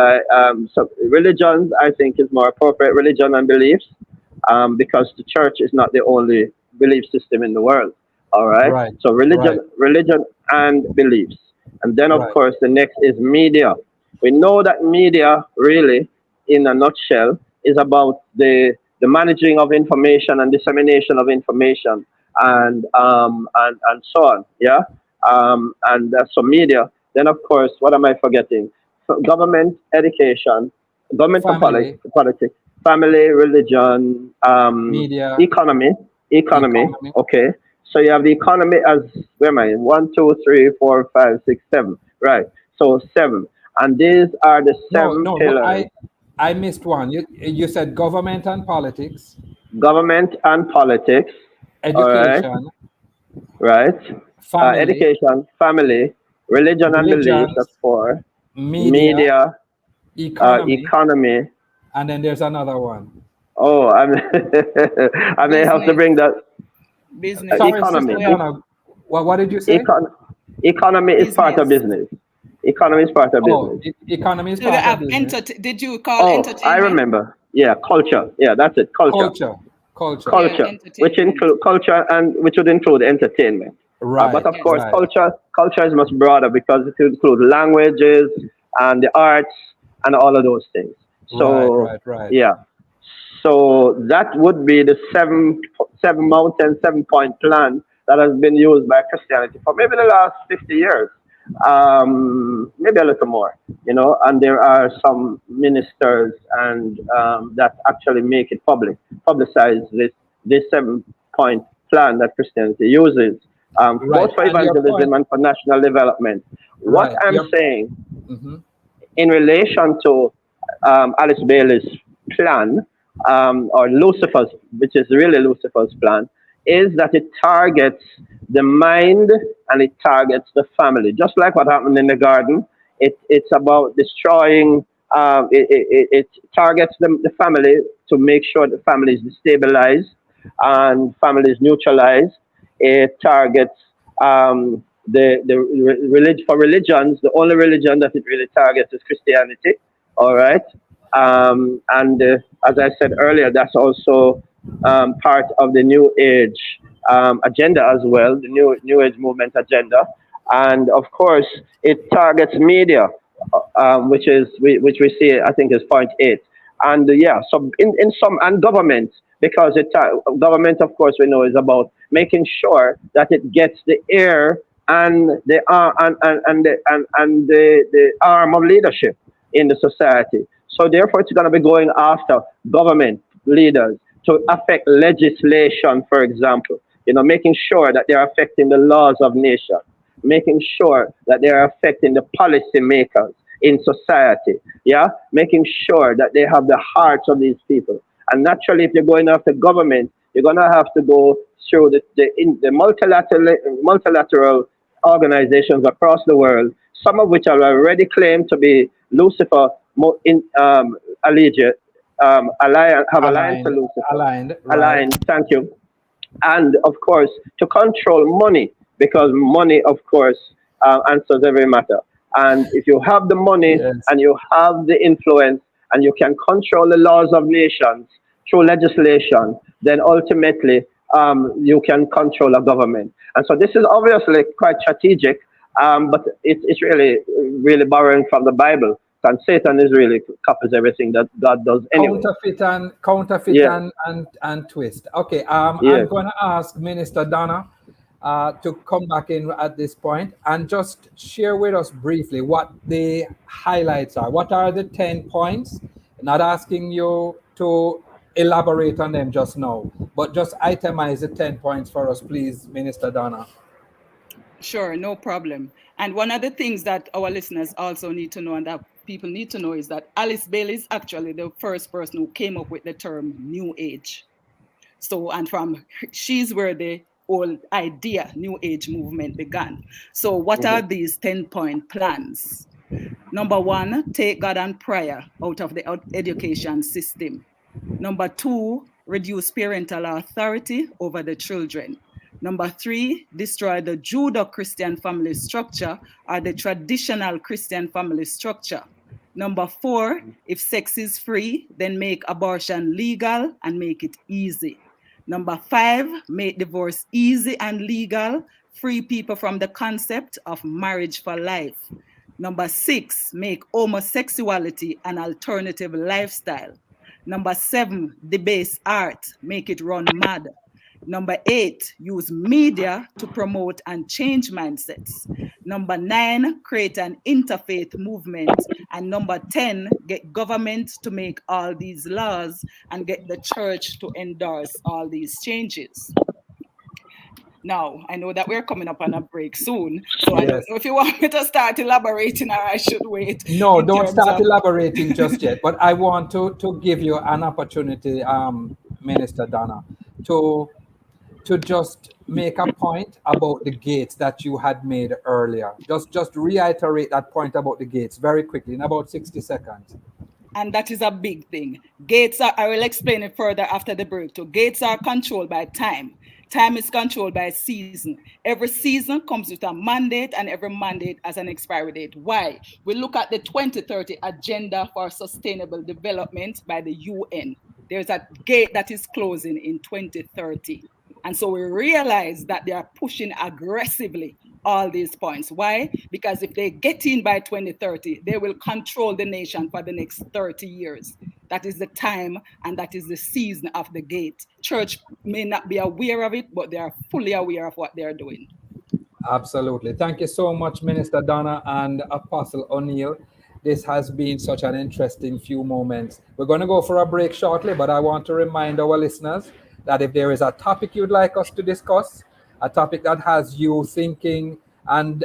so religions I think is more appropriate. Religion and beliefs, because the church is not the only belief system in the world. All right. Right. So religion and beliefs. And then, of Right. course, the next is media. We know that media, really, in a nutshell, is about the managing of information and dissemination of information and so on. Yeah. And so media. Then, of course, what am I forgetting? So government, education, government and Family. politics, family, religion, Media. economy. Economy. Okay. So you have the economy as, where am I? 1, 2, 3, 4, 5, 6, 7. Right. So 7. And these are the 7 No, but pillars. I missed one. You said government and politics, Government and politics. All right. education, Right. family, Education, family, religion and beliefs, that's religions, 4. media, Media, economy, economy. and then there's another one. Oh, I may have to Business. bring that. Business. Sorry, Economy. Sister Anna, what did you say? Economy is part of Business. business. Economy is part of Oh, business. economy is So you part of have business. did you call Oh, I entertainment? remember. Yeah, culture. Yeah, that's it. Culture. Culture. Yeah, Culture, which entertainment. include culture and which would include entertainment. Right, But of Yes. course, right, culture is much broader because it includes languages and the arts and all of those things. So right. yeah, so that would be the seven mountain 7-point plan that has been used by Christianity for maybe the last 50 years, maybe a little more, and there are some ministers and that actually make it publicize this 7-point plan that Christianity uses, Right. both for And your evangelism point, and for national development. What right. I'm Your, saying mhm. in relation to Alice Bailey's plan, or Lucifer's, which is really Lucifer's plan, is that it targets the mind and it targets the family. Just like what happened in the garden, it's about destroying, it targets the family to make sure the family is destabilized and family is neutralized. It targets religion. For religions, the only religion that it really targets is Christianity. All right. And as I said earlier, that's also part of the New Age agenda as well, the New Age movement agenda. And of course, it targets media, which we see, I think, is point 8. And so in some, and government, because government, of course, we know is about making sure that it gets the ear and the arm of leadership in the society. So therefore, it's going to be going after government leaders to affect legislation, for example. Making sure that they're affecting the laws of nation, making sure that they're affecting the policy makers in society. Yeah, making sure that they have the hearts of these people. And naturally, if you're going after government, you're going to have to go through the multilateral organizations across the world, some of which are already claimed to be Lucifer alliance to Lucifer. Aligned. Right. Aligned. Thank you. and of course to control money, because money, of course, answers every matter. And if you have the money and you have the influence and you can control the laws of nations through legislation, then ultimately you can control a government. And so this is obviously quite strategic, but it's really borrowing from the Bible. And Satan is really copies everything that God does anyway. Counterfeit and twist. Okay, I'm going to ask Minister Donna to come back in at this point and just share with us briefly what the highlights are. What are the 10 points? Not asking you to elaborate on them just now, but just itemize the 10 points for us, please, Minister Donna. Sure, no problem. And one of the things that our listeners also need to know, and that people need to know, is that Alice Bailey is actually the first person who came up with the term New Age. So, and she's where the whole idea, New Age movement began. So what are these 10-point plans? Number 1, take God and prayer out of the education system. Number 2, reduce parental authority over the children. Number 3, destroy the Judeo-Christian family structure or the traditional Christian family structure. Number 4, if sex is free, then make abortion legal and make it easy. Number 5, make divorce easy and legal, free people from the concept of marriage for life. Number 6, make homosexuality an alternative lifestyle. Number 7, debase art, make it run mad. Number 8, use media to promote and change mindsets. Number 9, create an interfaith movement. And number 10, get government to make all these laws and get the church to endorse all these changes. Now, I know that we're coming up on a break soon, so I don't know if you want me to start elaborating or I should wait. No, don't start elaborating just yet, but I want to give you an opportunity, Minister Donna, to just make a point about the gates that you had made earlier. Just reiterate that point about the gates very quickly in about 60 seconds. And that is a big thing. Gates are, I will explain it further after the break too. Gates are controlled by time. Time is controlled by season. Every season comes with a mandate, and every mandate has an expiry date. Why? We look at the 2030 Agenda for Sustainable Development by the UN. There's a gate that is closing in 2030. And so we realize that they are pushing aggressively all these points. Why? Because if they get in by 2030, they will control the nation for the next 30 years. That is the time and that is the season of the gate. Church may not be aware of it, but they are fully aware of what they're doing. Absolutely. Thank you so much, Minister Donna and Apostle O'Neill. This has been such an interesting few moments. We're going to go for a break shortly, but I want to remind our listeners that if there is a topic you'd like us to discuss, a topic that has you thinking and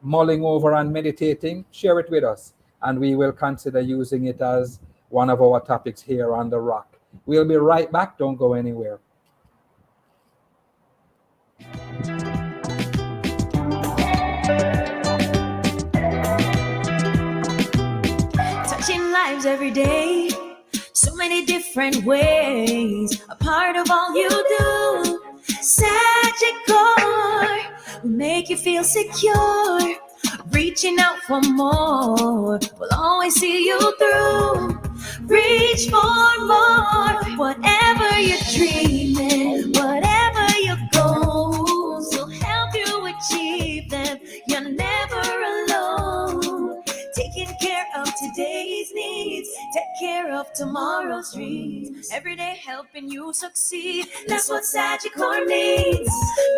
mulling over and meditating, share it with us, and we will consider using it as one of our topics here on The Rock. We'll be right back. Don't go anywhere. Touching lives every day, so many different ways, a part of all you do. Sagicor will make you feel secure, reaching out for more, will always see you through. Reach for more, whatever you're dreaming, whatever your goals, will help you achieve them. You're never alone. Taking care of today's needs, take care of tomorrow's dreams. Every day helping you succeed, that's what Sagicor means.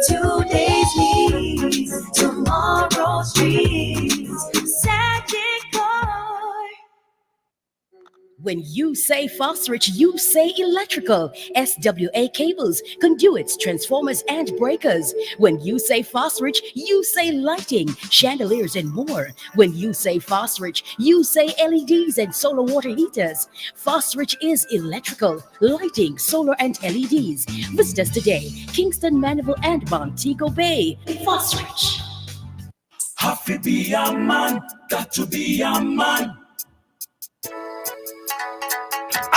Today's needs, tomorrow's dreams. Sagicor. When you say phosphorus, you say electrical. SWA cables, conduits, transformers, and breakers. When you say phosphorus, you say lighting, chandeliers, and more. When you say phosphorus, you say LEDs and solar water heaters. Phosphorus is electrical, lighting, solar, and LEDs. Visit us today, Kingston, Mandeville, and Montego Bay. Phosphorus. Have to be a man, got to be a man.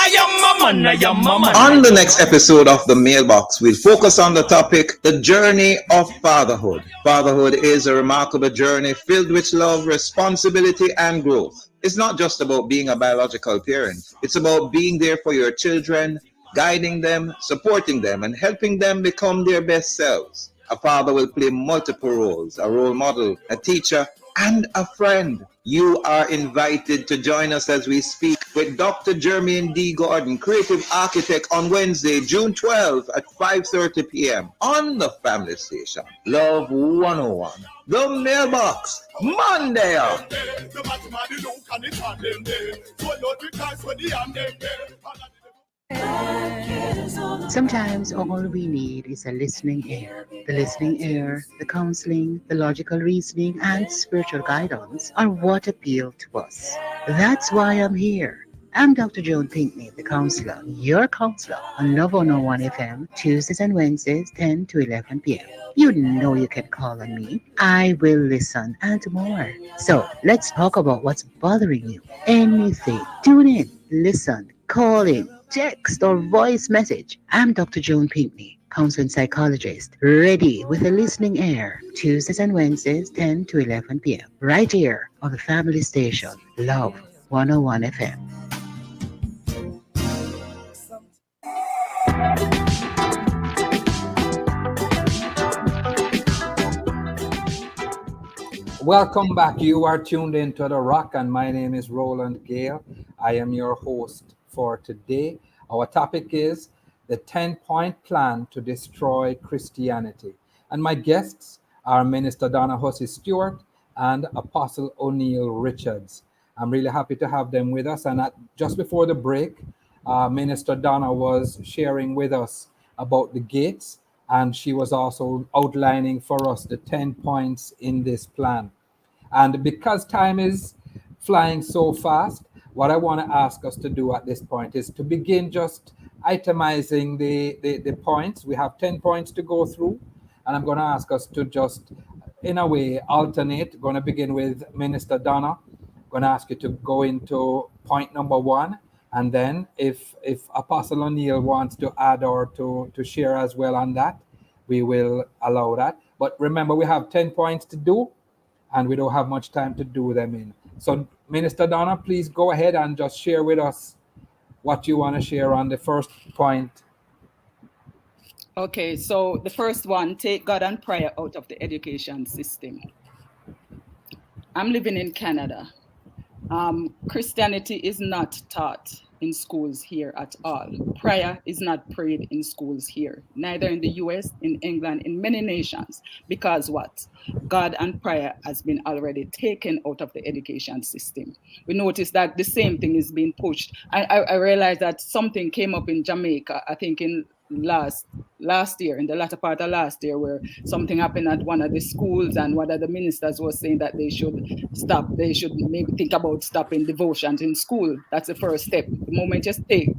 On the next episode of The Mailbox, we'll focus on the topic, the journey of fatherhood. Fatherhood is a remarkable journey filled with love, responsibility, and growth. It's not just about being a biological parent. It's about being there for your children, guiding them, supporting them, and helping them become their best selves. A father will play multiple roles, a role model, a teacher, and a friend. You are invited to join us as we speak with Dr. Jermaine D. Gordon, Creative Architect, on Wednesday, June 12 at 5:30 p.m. on the Family Station. Love 101. The Mailbox, Monday. Sometimes all we need is a listening ear. The listening ear, the counseling, the logical reasoning, and spiritual guidance are what appeal to us. That's why I'm here. I'm Dr. Joan Pinkney, the counselor, your counselor on Love 101 FM, Tuesdays and Wednesdays, 10 to 11 p.m. You know you can call on me. I will listen and more. So let's talk about what's bothering you. Anything. Tune in, listen, call in, text or voice message. I'm Dr. Joan Pinkney, counseling psychologist, ready with a listening ear. Tuesdays and Wednesdays, 10 to 11 p.m. Right here on the Family Station, Love 101 FM. Welcome back. You are tuned in to The Rock, and my name is Roland Gale. I am your host for today. Our topic is the 10-point plan to destroy Christianity. And my guests are Minister Donna Hussey Stewart and Apostle O'Neill Richards. I'm really happy to have them with us. And just before the break, Minister Donna was sharing with us about the gates, and she was also outlining for us the 10 points in this plan. And because time is flying so fast, what I want to ask us to do at this point is to begin just itemizing the points. We have 10 points to go through, and I'm going to ask us to just, in a way, alternate. Going to begin with Minister Donna. Going to ask you to go into point number 1, and then if Apostle O'Neill wants to add or to share as well on that, we will allow that. But remember, we have 10 points to do, and we don't have much time to do them in. So, Minister Donna, please go ahead and just share with us what you want to share on the first point. Okay, so the first one, take God and prayer out of the education system. I'm living in Canada. Christianity is not taught in schools here at all. Prayer is not prayed in schools here, neither in the US, in England, in many nations. Because what? God and prayer has been already taken out of the education system. We notice that the same thing is being pushed. I realized that something came up in Jamaica, I think in last year, in the latter part of last year, where something happened at one of the schools, and one of the ministers was saying that they should maybe think about stopping devotions in school. That's the first step. The moment you take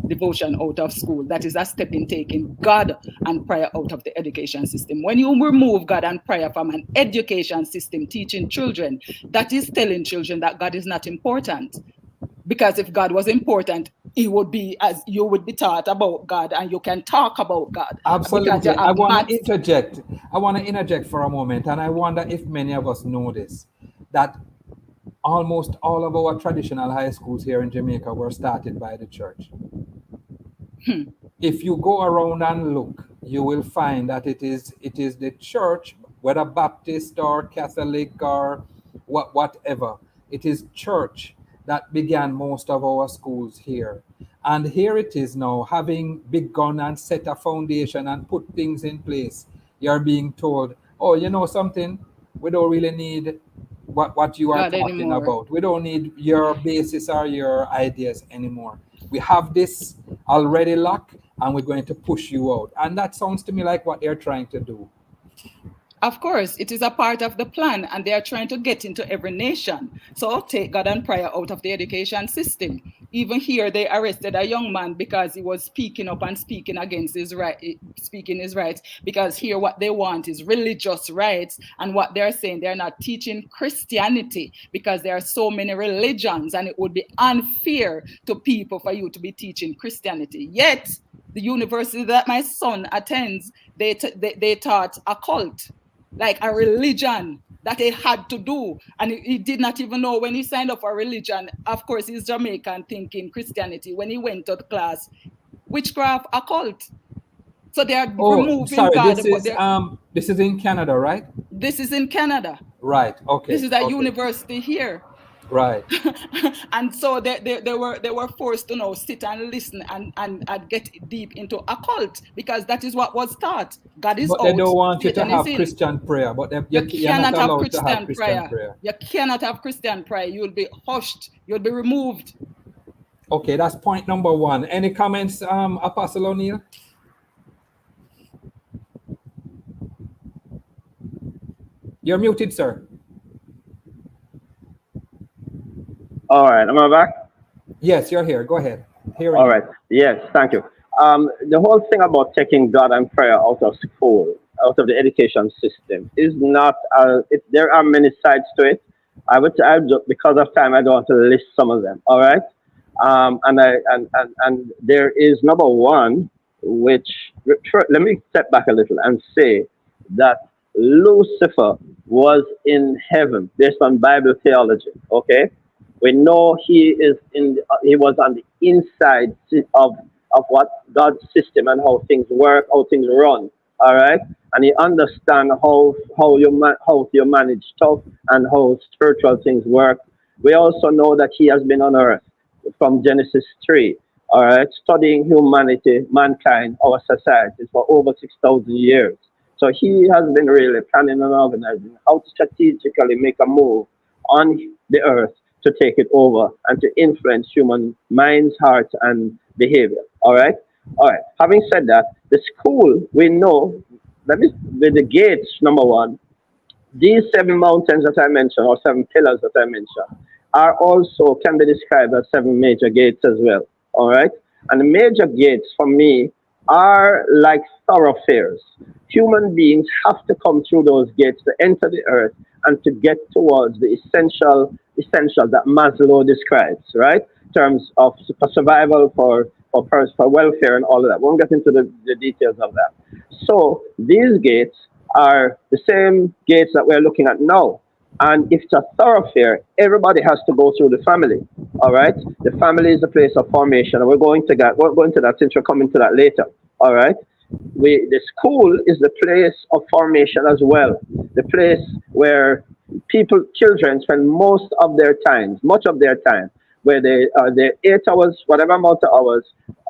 devotion out of school, that is a step in taking God and prayer out of the education system. When you remove God and prayer from an education system teaching children, that is telling children that God is not important. Because if God was important, he would be, as you would be taught about God, and you can talk about God. Absolutely. I want to interject. I want to interject for a moment, and I wonder if many of us know this, that almost all of our traditional high schools here in Jamaica were started by the church. If you go around and look, you will find that it is the church, whether Baptist or Catholic or whatever, it is church that began most of our schools here. And here it is now, having begun and set a foundation and put things in place. You're being told, oh, you know something? We don't really need what you are talking about. We don't need your basis or your ideas anymore. We have this already locked, and we're going to push you out. And that sounds to me like what they're trying to do. Of course, it is a part of the plan, and they are trying to get into every nation. So take God and prayer out of the education system. even here, they arrested a young man because he was speaking up and speaking against his speaking his rights. Because here, what they want is religious rights, and what they're saying, they're not teaching Christianity because there are so many religions, and it would be unfair to people for you to be teaching Christianity. Yet, the university that my son attends, they taught a cult, like a religion that he had to do, and he did not even know when he signed up for religion. Of course, he's Jamaican, thinking Christianity. When he went to class, witchcraft, occult. So they are removing sorry, God. This is in Canada, right? This is in Canada. Right. Okay. This is a university here. Right. And so they were forced to now sit and listen and get deep into occult, because that is what was taught. God is but out. They don't want you to Satan have is in. Christian prayer, but You cannot have Christian prayer. prayer. You cannot have Christian prayer. You will be hushed. You'll be removed. Okay, that's point number one. Any comments, Apostle O'Neill? You're muted, sir. All right, am I back? Yes, you're here. Go ahead. All right. Yes, thank you. The whole thing about taking God and prayer out of school, out of the education system, is not. There are many sides to it. Because of time, I don't want to list some of them. All right. And there is number one, which let me step back a little and say that Lucifer was in heaven based on Bible theology. Okay. We know he was on the inside of what God's system and how things work, how things run. All right, and he understands how you manage stuff and how spiritual things work. We also know that he has been on earth from Genesis 3. All right, studying humanity, mankind, our society for over 6,000 years. So he has been really planning and organizing how to strategically make a move on the earth to take it over and to influence human minds, hearts, and behavior. All right? All right. Having said that, the school, we know, with the gates, number one, these 7 mountains that I mentioned, or 7 pillars that I mentioned, can be described as 7 major gates as well. All right? And the major gates, for me, are like thoroughfares. Human beings have to come through those gates to enter the earth and to get towards the essential that Maslow describes, right? In terms of survival, for welfare and all of that. We won't get into the details of that. So these gates are the same gates that we're looking at now. And if it's a thoroughfare, everybody has to go through the family. All right? The family is the place of formation. And we're going to that since we're coming to that later. All right? The school is the place of formation as well. The place where children spend much of their time, where they are there 8 hours, whatever amount of hours,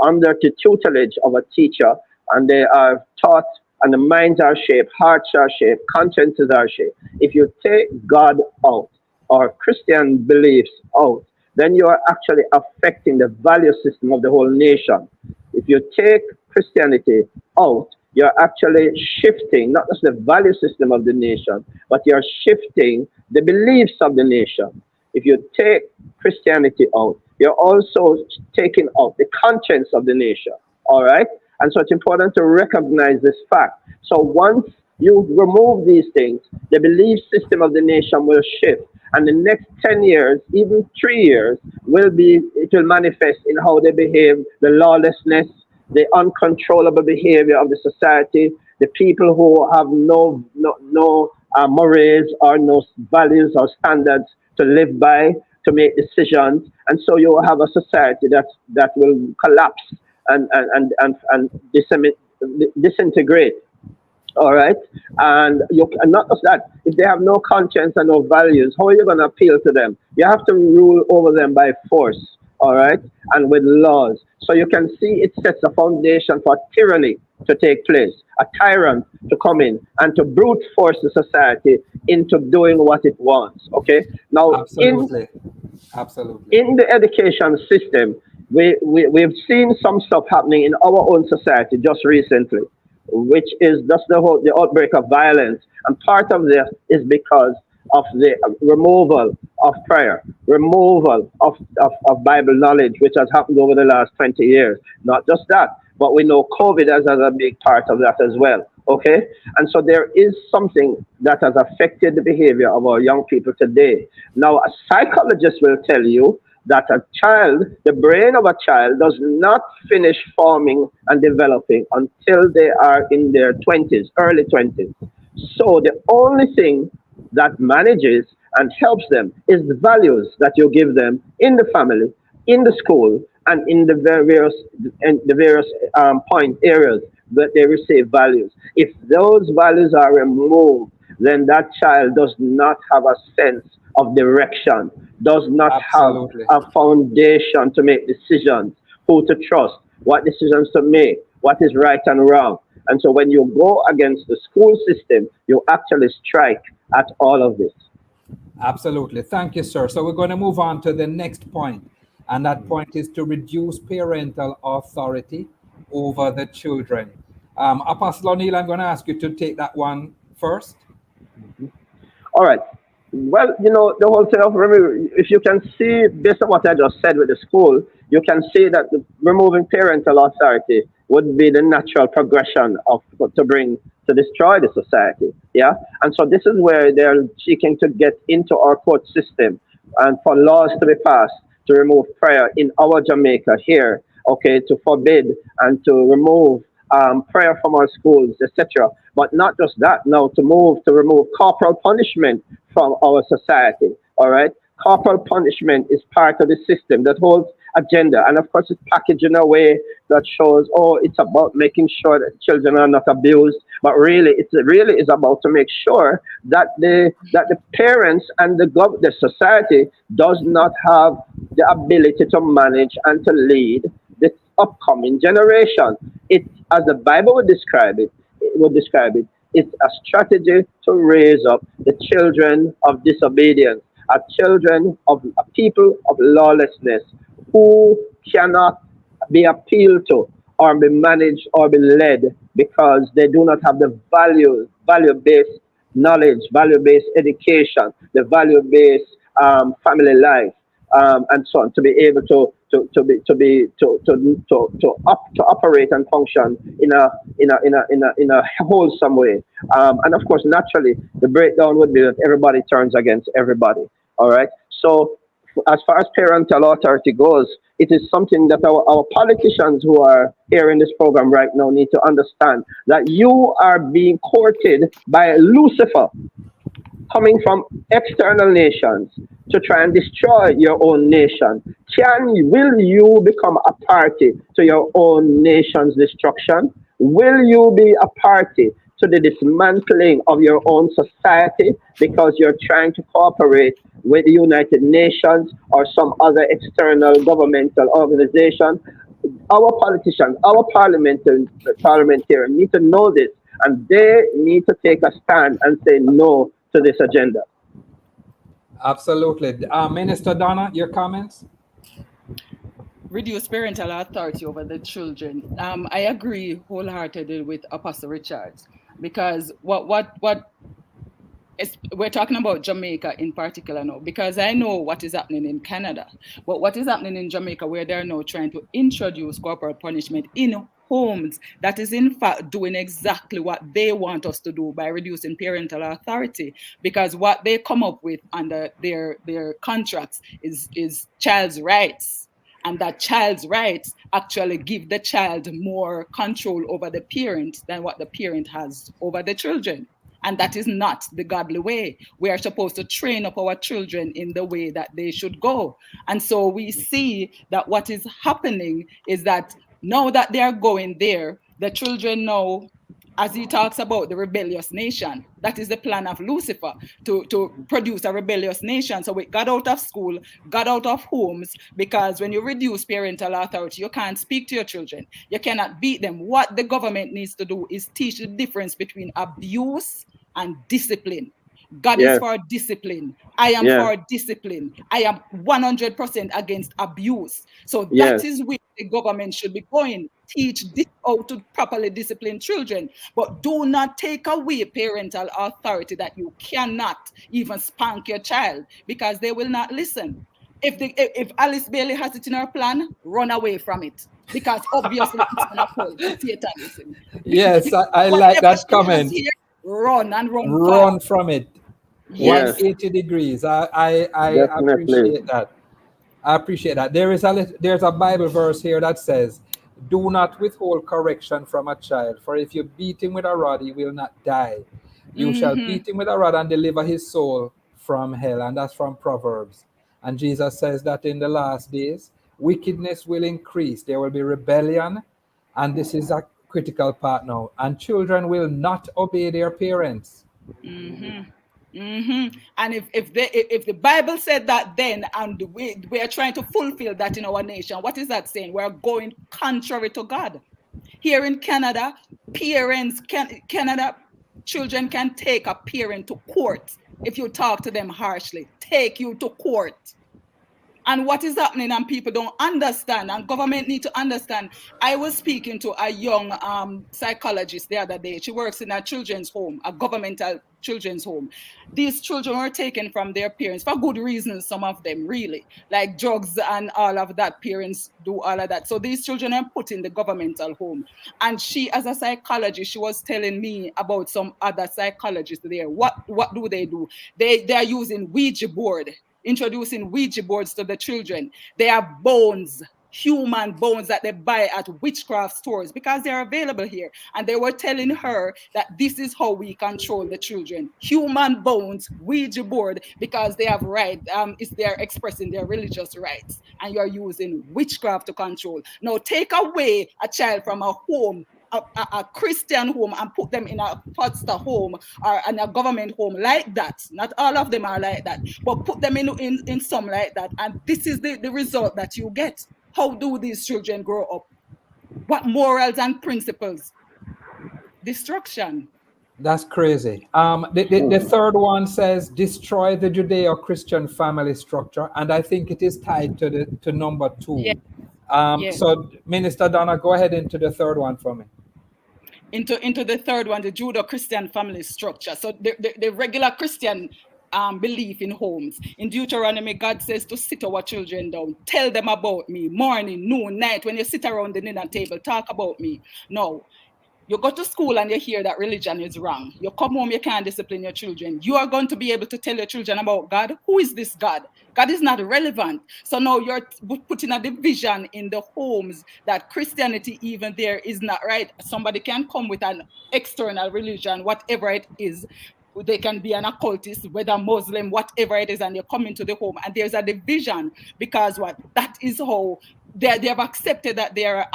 under the tutelage of a teacher, and they are taught, and the minds are shaped, hearts are shaped, consciences are shaped. If you take God out, or Christian beliefs out, then you are actually affecting the value system of the whole nation. If you take Christianity out, you're actually shifting not just the value system of the nation, but you're shifting the beliefs of the nation. If you take Christianity out, you're also taking out the conscience of the nation. All right? And so it's important to recognize this fact. So once you remove these things, the belief system of the nation will shift. And the next 10 years, even 3 years, it will manifest in how they behave, the lawlessness, the uncontrollable behavior of the society, the people who have no morals or no values or standards to live by, to make decisions. And so you will have a society that will collapse and disintegrate. All right? And not just that, if they have no conscience and no values, how are you going to appeal to them? You have to rule over them by force. All right, and with laws. So you can see it sets a foundation for tyranny to take place, a tyrant to come in and to brute force the society into doing what it wants. Okay, now absolutely. In the education system, we've seen some stuff happening in our own society just recently, which is just the outbreak of violence, and part of this is because of the removal of prayer, removal of Bible knowledge, which has happened over the last 20 years. Not just that, but we know COVID has a big part of that as well. Okay? And so there is something that has affected the behavior of our young people today. Now, a psychologist will tell you that a child, the brain of a child, does not finish forming and developing until they are in their 20s, early 20s. So the only thing that manages and helps them is the values that you give them in the family, in the school, and in the various point areas that they receive values. If those values are removed, then that child does not have a sense of direction, does not Absolutely. have a foundation to make decisions, who to trust, what decisions to make, what is right and wrong. And so when you go against the school system, you actually strike at all of this. Absolutely. Thank you, sir. So we're going to move on to the next point. And that point is to reduce parental authority over the children. Apostle O'Neill, I'm going to ask you to take that one first. All right. Well, you know, the whole thing of if you can see, based on what I just said with the school, you can see that removing parental authority would be the natural progression of to destroy the society. Yeah. And so this is where they're seeking to get into our court system and for laws to be passed to remove prayer in our Jamaica here, okay, to forbid and to remove prayer from our schools, etc. But not just that, now to remove corporal punishment from our society, all right? Corporal punishment is part of the system that holds agenda, and of course it's packaged in a way that shows, oh, it's about making sure that children are not abused, but really, it really is about to make sure that the parents and the society does not have the ability to manage and to lead the upcoming generation. It, as the Bible would describe it, it's a strategy to raise up the children of disobedience, children of people of lawlessness who cannot be appealed to or be managed or be led because they do not have the value-based knowledge, value-based education, the value-based family life, and so on, to be able to operate and function in a wholesome way. And of course, naturally, the breakdown would be that everybody turns against everybody. All right. So, as far as parental authority goes, it is something that our politicians who are here in this program right now need to understand, that you are being courted by Lucifer, coming from external nations to try and destroy your own nation. Will you become a party to your own nation's destruction? Will you be a party to the dismantling of your own society because you're trying to cooperate with the United Nations or some other external governmental organization? Our politicians, our parliamentarians need to know this, and they need to take a stand and say no to this agenda. Absolutely. Minister Donna, your comments? Reduce parental authority over the children. I agree wholeheartedly with Apostle Richards, because we're talking about Jamaica in particular now, because I know what is happening in Canada, but what is happening in Jamaica, where they're now trying to introduce corporal punishment in homes, that is in fact doing exactly what they want us to do by reducing parental authority, because what they come up with under their contracts is child's rights. And that child's rights actually give the child more control over the parent than what the parent has over the children. And that is not the godly way. We are supposed to train up our children in the way that they should go. And so we see that what is happening is that now that they are going there, the children know, as he talks about the rebellious nation, that is the plan of Lucifer, to produce a rebellious nation. So we got out of school, got out of homes, because when you reduce parental authority, you can't speak to your children. You cannot beat them. What the government needs to do is teach the difference between abuse and discipline. God is for discipline. I am for discipline. I am 100% against abuse. So that is where the government should be going. teach how to properly discipline children. But do not take away parental authority that you cannot even spank your child, because they will not listen. If Alice Bailey has it in her plan, run away from it, because obviously it's an approach to Satanism. Yes, I like Whatever that she has comment. here, run and run Run fast. from it. Yes. 180 degrees. I Definitely. appreciate that. I appreciate that. There's a Bible verse here that says, "Do not withhold correction from a child, for if you beat him with a rod, he will not die. You shall beat him with a rod and deliver his soul from hell." And that's from Proverbs. And Jesus says that in the last days, wickedness will increase. There will be rebellion, and this is a critical part now. And children will not obey their parents. And if the Bible said that then, and we are trying to fulfill that in our nation, what is that saying? We're going contrary to God. Here in Canada, children can take a parent to court if you talk to them harshly. Take you to court. And what is happening, and people don't understand, and government need to understand. I was speaking to a young psychologist the other day. She works in a children's home, a governmental children's home. These children were taken from their parents for good reasons, some of them really, like drugs and all of that. Parents do all of that. So these children are put in the governmental home. And she, as a psychologist, she was telling me about some other psychologists there. What do? They are using Ouija board, introducing Ouija boards to the children. They have bones, human bones that they buy at witchcraft stores because they're available here. And they were telling her that this is how we control the children. Human bones, Ouija board, because they have they're expressing their religious rights. And you're using witchcraft to control. Now take away a child from a home, a Christian home, and put them in a pastor home or in a government home like that. Not all of them are like that, but put them in some like that. And this is the result that you get. How do these children grow up? What morals and principles? Destruction. That's crazy. The third one says, destroy the Judeo-Christian family structure. And I think it is tied to number 2. Yeah. So Minister Donna, go ahead into the third one for me. Into the third one, the Judeo-Christian family structure. So the regular Christian belief in homes. In Deuteronomy, God says to sit our children down, tell them about me, morning, noon, night. When you sit around the dinner table, talk about me. No. You go to school and you hear that religion is wrong. You come home, you can't discipline your children. You are going to be able to tell your children about God. Who is this God? God is not relevant. So now you're putting a division in the homes that Christianity even there is not right. Somebody can come with an external religion, whatever it is. They can be an occultist, whether Muslim, whatever it is, and they come into the home and there's a division because that is how they have accepted that there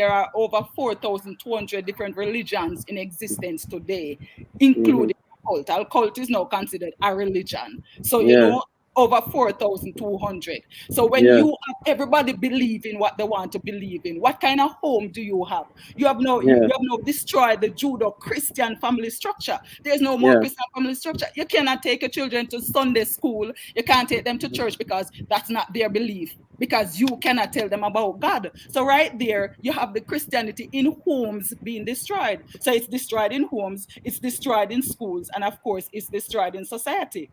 are over 4,200 different religions in existence today, including cult. Cult is now considered a religion. So, over 4,200. So when you have everybody believe in what they want to believe in, what kind of home do you have? You have now destroyed the Judeo-Christian family structure. There's no more Christian family structure. You cannot take your children to Sunday school. You can't take them to church because that's not their belief, because you cannot tell them about God. So right there, you have the Christianity in homes being destroyed. So it's destroyed in homes, it's destroyed in schools, and of course, it's destroyed in society.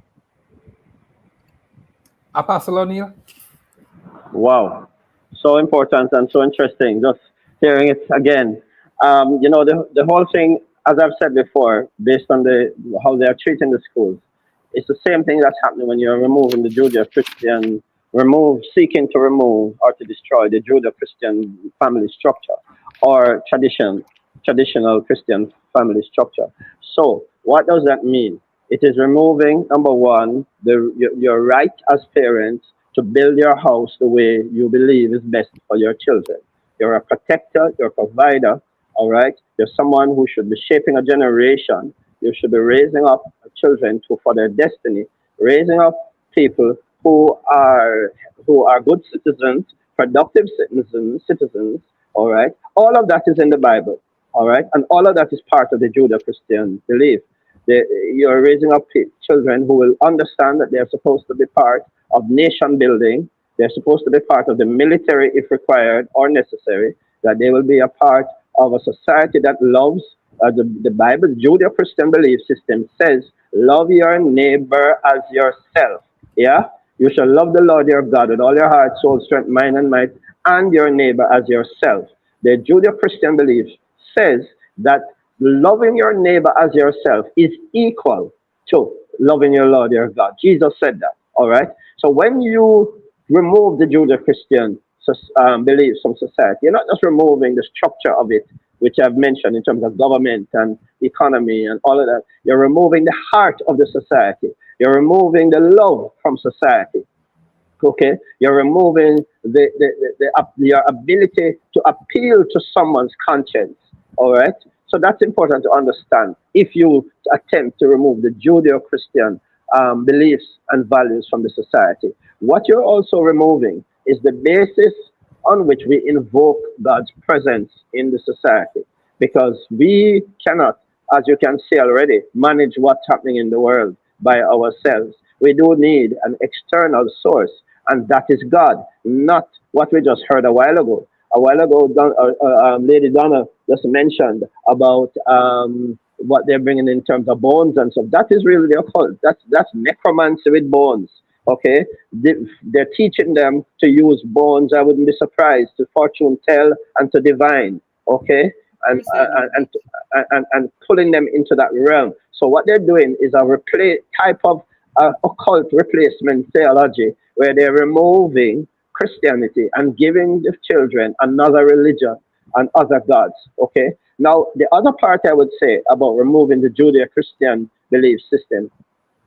Apostle O'Neill. Wow, so important and so interesting. Just hearing it again. The whole thing, as I've said before, based on how they are treating the schools, it's the same thing that's happening when you're removing the Judeo-Christian, seeking to remove or to destroy the Judeo-Christian family structure or traditional Christian family structure. So what does that mean? It is removing, number one, your right as parents to build your house the way you believe is best for your children. You're a protector, you're a provider, all right? You're someone who should be shaping a generation. You should be raising up children for their destiny, raising up people who are good citizens, productive citizens, all right? All of that is in the Bible, all right? And all of that is part of the Judeo-Christian belief. You're raising up children who will understand that they're supposed to be part of nation building. They're supposed to be part of the military if required or necessary. that they will be a part of a society that loves the Bible, Judeo-Christian belief system says, love your neighbor as yourself. Yeah? You shall love the Lord your God with all your heart, soul, strength, mind, and might, and your neighbor as yourself. The Judeo-Christian belief says that loving your neighbor as yourself is equal to loving your Lord your God. Jesus said that. All right? So when you remove the Judeo-Christian beliefs from society, you're not just removing the structure of it, which I've mentioned in terms of government and economy and all of that. You're removing the heart of the society. You're removing the love from society. Okay? You're removing your ability to appeal to someone's conscience. All right? So that's important to understand if you attempt to remove the Judeo-Christian beliefs and values from the society. What you're also removing is the basis on which we invoke God's presence in the society. Because we cannot, as you can see already, manage what's happening in the world by ourselves. We do need an external source, and that is God, not what we just heard a while ago. A while ago, Lady Donna just mentioned about what they're bringing in terms of bones and stuff. That is really the occult. That's necromancy with bones. Okay, they're teaching them to use bones. I wouldn't be surprised to fortune tell and to divine. Okay, and pulling them into that realm. So what they're doing is a type of occult replacement theology where they're removing Christianity and giving the children another religion and other gods. Okay. Now the other part I would say about removing the Judeo-Christian belief system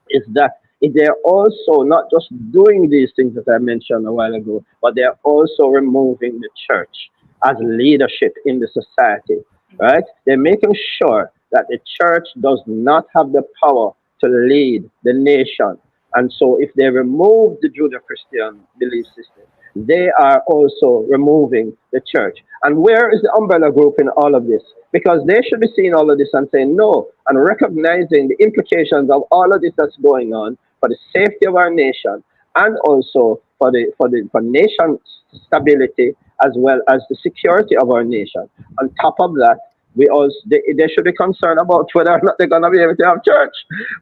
is that they're also not just doing these things that I mentioned a while ago, but they're also removing the church as leadership in the society, right? They're making sure that the church does not have the power to lead the nation. And so if they remove the Judeo-Christian belief system, they are also removing the church. And where is the umbrella group in all of this? Because they should be seeing all of this and saying no, and recognizing the implications of all of this that's going on for the safety of our nation, and also for nation stability, as well as the security of our nation. On top of that, they should be concerned about whether or not they're going to be able to have church,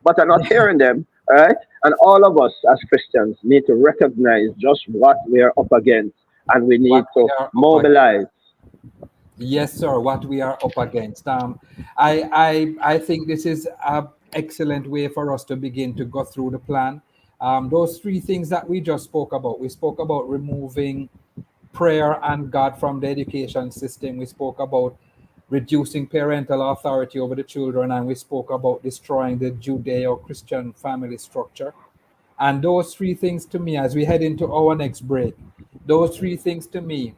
but I'm not hearing them. All right? And all of us as Christians need to recognize just what we are up against, and we need to mobilize. Yes, sir, what we are up against. I think this is an excellent way for us to begin to go through the plan. Those three things that we just spoke about. We spoke about removing prayer and God from the education system. We spoke about reducing parental authority over the children, and we spoke about destroying the Judeo-Christian family structure. And those three things to me, as we head into our next break, those three things to me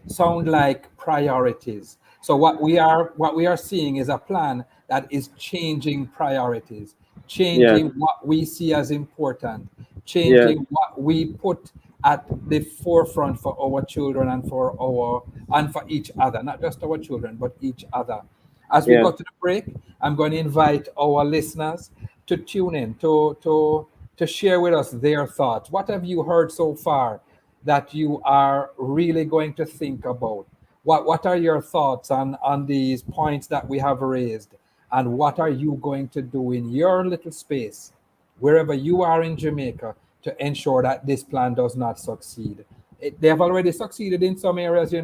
sound like priorities. So what we are seeing is a plan that is changing priorities, changing what we see as important, changing what we put at the forefront for our children and for each other, not just our children, but each other. As we go to the break, I'm going to invite our listeners to tune in, to share with us their thoughts. What have you heard so far that you are really going to think about? What are your thoughts on these points that we have raised? And what are you going to do in your little space, wherever you are in Jamaica, to ensure that this plan does not succeed? They have already succeeded in some areas,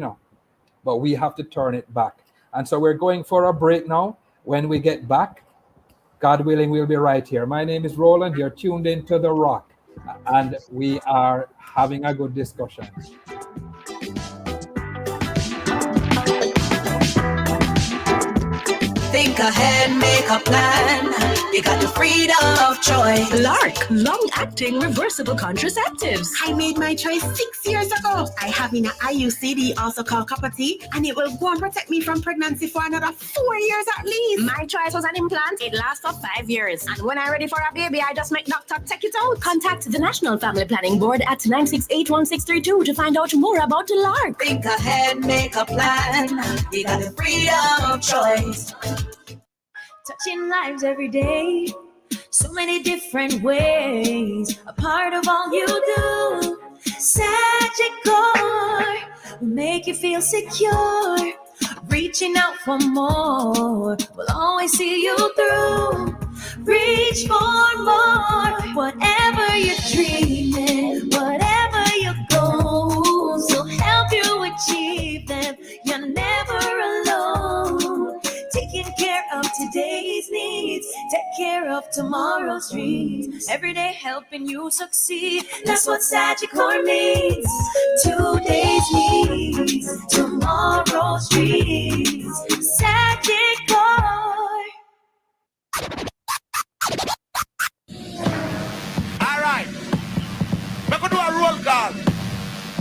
but we have to turn it back. And so we're going for a break now. When we get back, God willing, we'll be right here. My name is Roland. You're tuned into The Rock, and we are having a good discussion. Think ahead, make a plan. You got the freedom of choice. Lark, long-acting reversible contraceptives. I made my choice 6 years ago. I have an IUCD, also called copper T, and it will go and protect me from pregnancy for another 4 years at least. My choice was an implant. It lasts for 5 years. And when I'm ready for a baby, I just make doctor take it out. Contact the National Family Planning Board at 9681632 to find out more about the Lark. Think ahead, make a plan. You got the freedom of choice. Touching lives every day, so many different ways, a part of all you do. Sagicor, we make you feel secure. Reaching out for more, we'll always see you through. Reach for more, whatever you're dreaming, whatever your goals, will help you achieve them. You're never alone. Taking care of today's needs, take care of tomorrow's dreams. Every day helping you succeed. That's what Sagicor means. Today's needs, tomorrow's dreams. Sagicor. All right, we're going to do a roll call.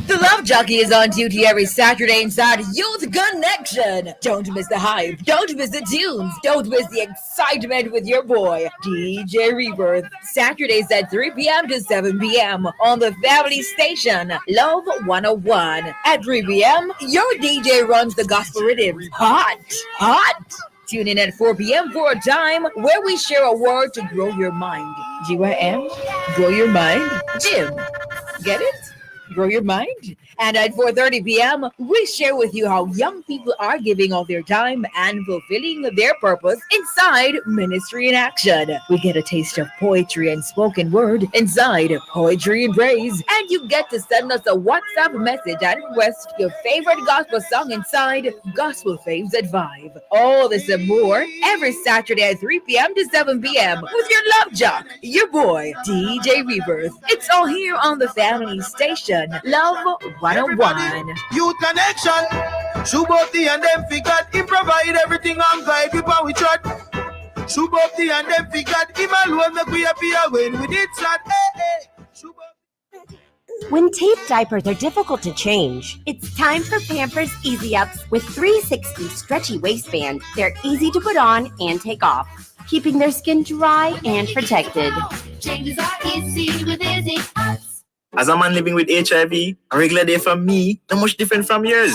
The Love Jockey is on duty every Saturday inside Youth Connection. Don't miss the hype. Don't miss the tunes. Don't miss the excitement with your boy, DJ Rebirth. Saturdays at 3 p.m. to 7 p.m. on the family station, Love 101. At 3 p.m., your DJ runs the gospel rhythm. Hot, hot. Tune in at 4 p.m. for a time where we share a word to grow your mind. GYM, grow your mind. Jim, get it? Grow your mind. And at 4:30 p.m., we share with you how young people are giving all their time and fulfilling their purpose inside Ministry in Action. We get a taste of poetry and spoken word inside Poetry and Praise. And you get to send us a WhatsApp message and request your favorite gospel song inside Gospel Faves at 5. All this and more every Saturday at 3 p.m. to 7 p.m. with your love jock, your boy, DJ Rebirth. It's all here on the family station, Love 101. Youth Connection. Shuboti and them figured him provide everything on guide we power we chat. Shuboti and them figured him alone make we appear when we did chat. When tape diapers are difficult to change, it's time for Pampers Easy Ups with 360 stretchy waistband. They're easy to put on and take off, keeping their skin dry and protected. Changes are easy with Easy Ups. As a man living with HIV, a regular day for me, not much different from yours.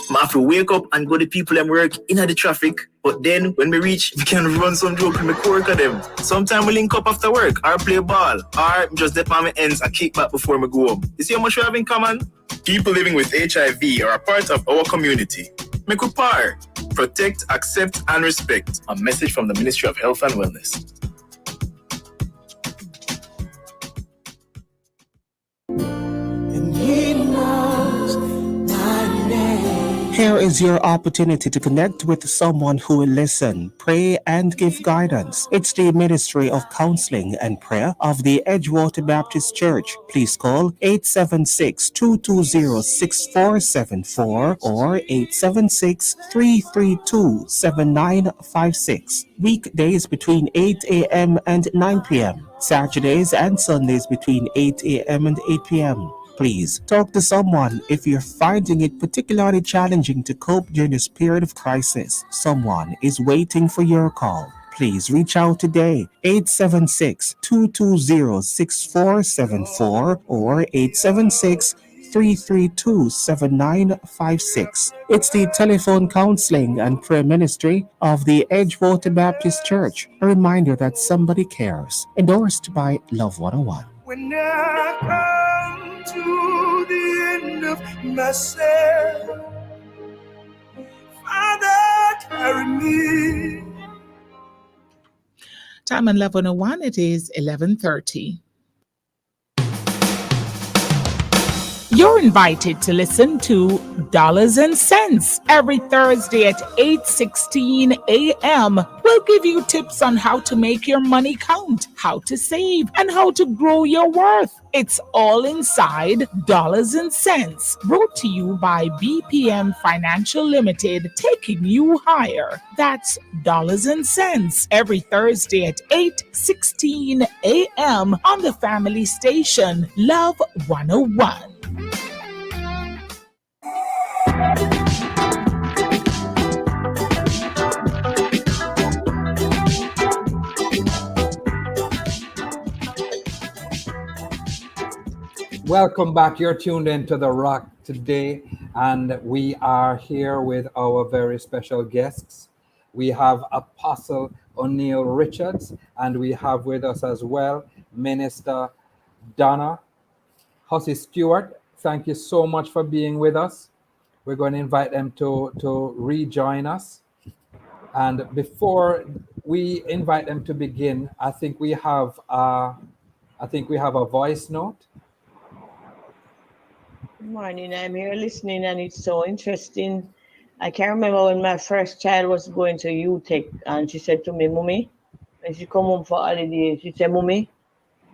I have to wake up and go to people and work in the traffic, but then when we reach, we can run some joke with my co-worker them. Sometimes we link up after work, or play ball, or just dip on my ends and kick back before we go home. You see how much we have in common? People living with HIV are a part of our community. Make we par, protect, accept, and respect. A message from the Ministry of Health and Wellness. Here is your opportunity to connect with someone who will listen, pray, and give guidance. It's the Ministry of Counseling and Prayer of the Edgewater Baptist Church. Please call 876-220-6474 or 876-332-7956. Weekdays between 8 a.m. and 9 p.m. Saturdays and Sundays between 8 a.m. and 8 p.m. Please talk to someone if you're finding it particularly challenging to cope during this period of crisis. Someone is waiting for your call. Please reach out today, 876-220-6474 or 876-332-7956. It's the telephone counseling and prayer ministry of the Edgewater Baptist Church. A reminder that somebody cares. Endorsed by Love 101. When I come to the end of myself, Father, carry me. Time on Love 101, it is 11:30. You're invited to listen to Dollars and Cents every Thursday at 8:16 a.m. We'll give you tips on how to make your money count, how to save, and how to grow your worth. It's all inside Dollars and Cents, brought to you by BPM Financial Limited, taking you higher. That's Dollars and Cents every Thursday at 8:16 a.m. on the family station, Love 101. Welcome back. You're tuned into The Rock today, and we are here with our very special guests. We have Apostle O'Neill Richards, and we have with us as well Minister Donna Hussey Stewart. Thank you so much for being with us. We're going to invite them to rejoin us. And before we invite them to begin, I think we have a voice note. Good morning. I'm here listening, and it's so interesting. I can remember when my first child was going to UTech, and she said to me, "Mommy," when she come home for holidays, she said, "Mommy,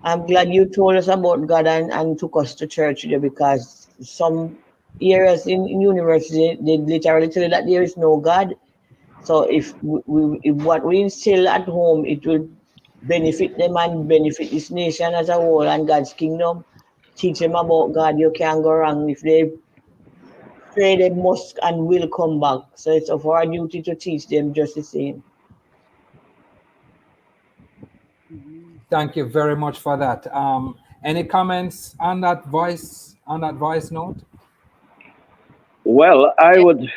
I'm glad you told us about God and took us to church there, because some areas in university, they literally tell you that there is no God. So if what we instill at home, it will benefit them and benefit this nation as a whole and God's kingdom. Teach them about God. You can't go wrong. If they pray, they must and will come back. So it's of our duty to teach them just the same." Thank you very much for that. Any comments on that voice note? Well, I would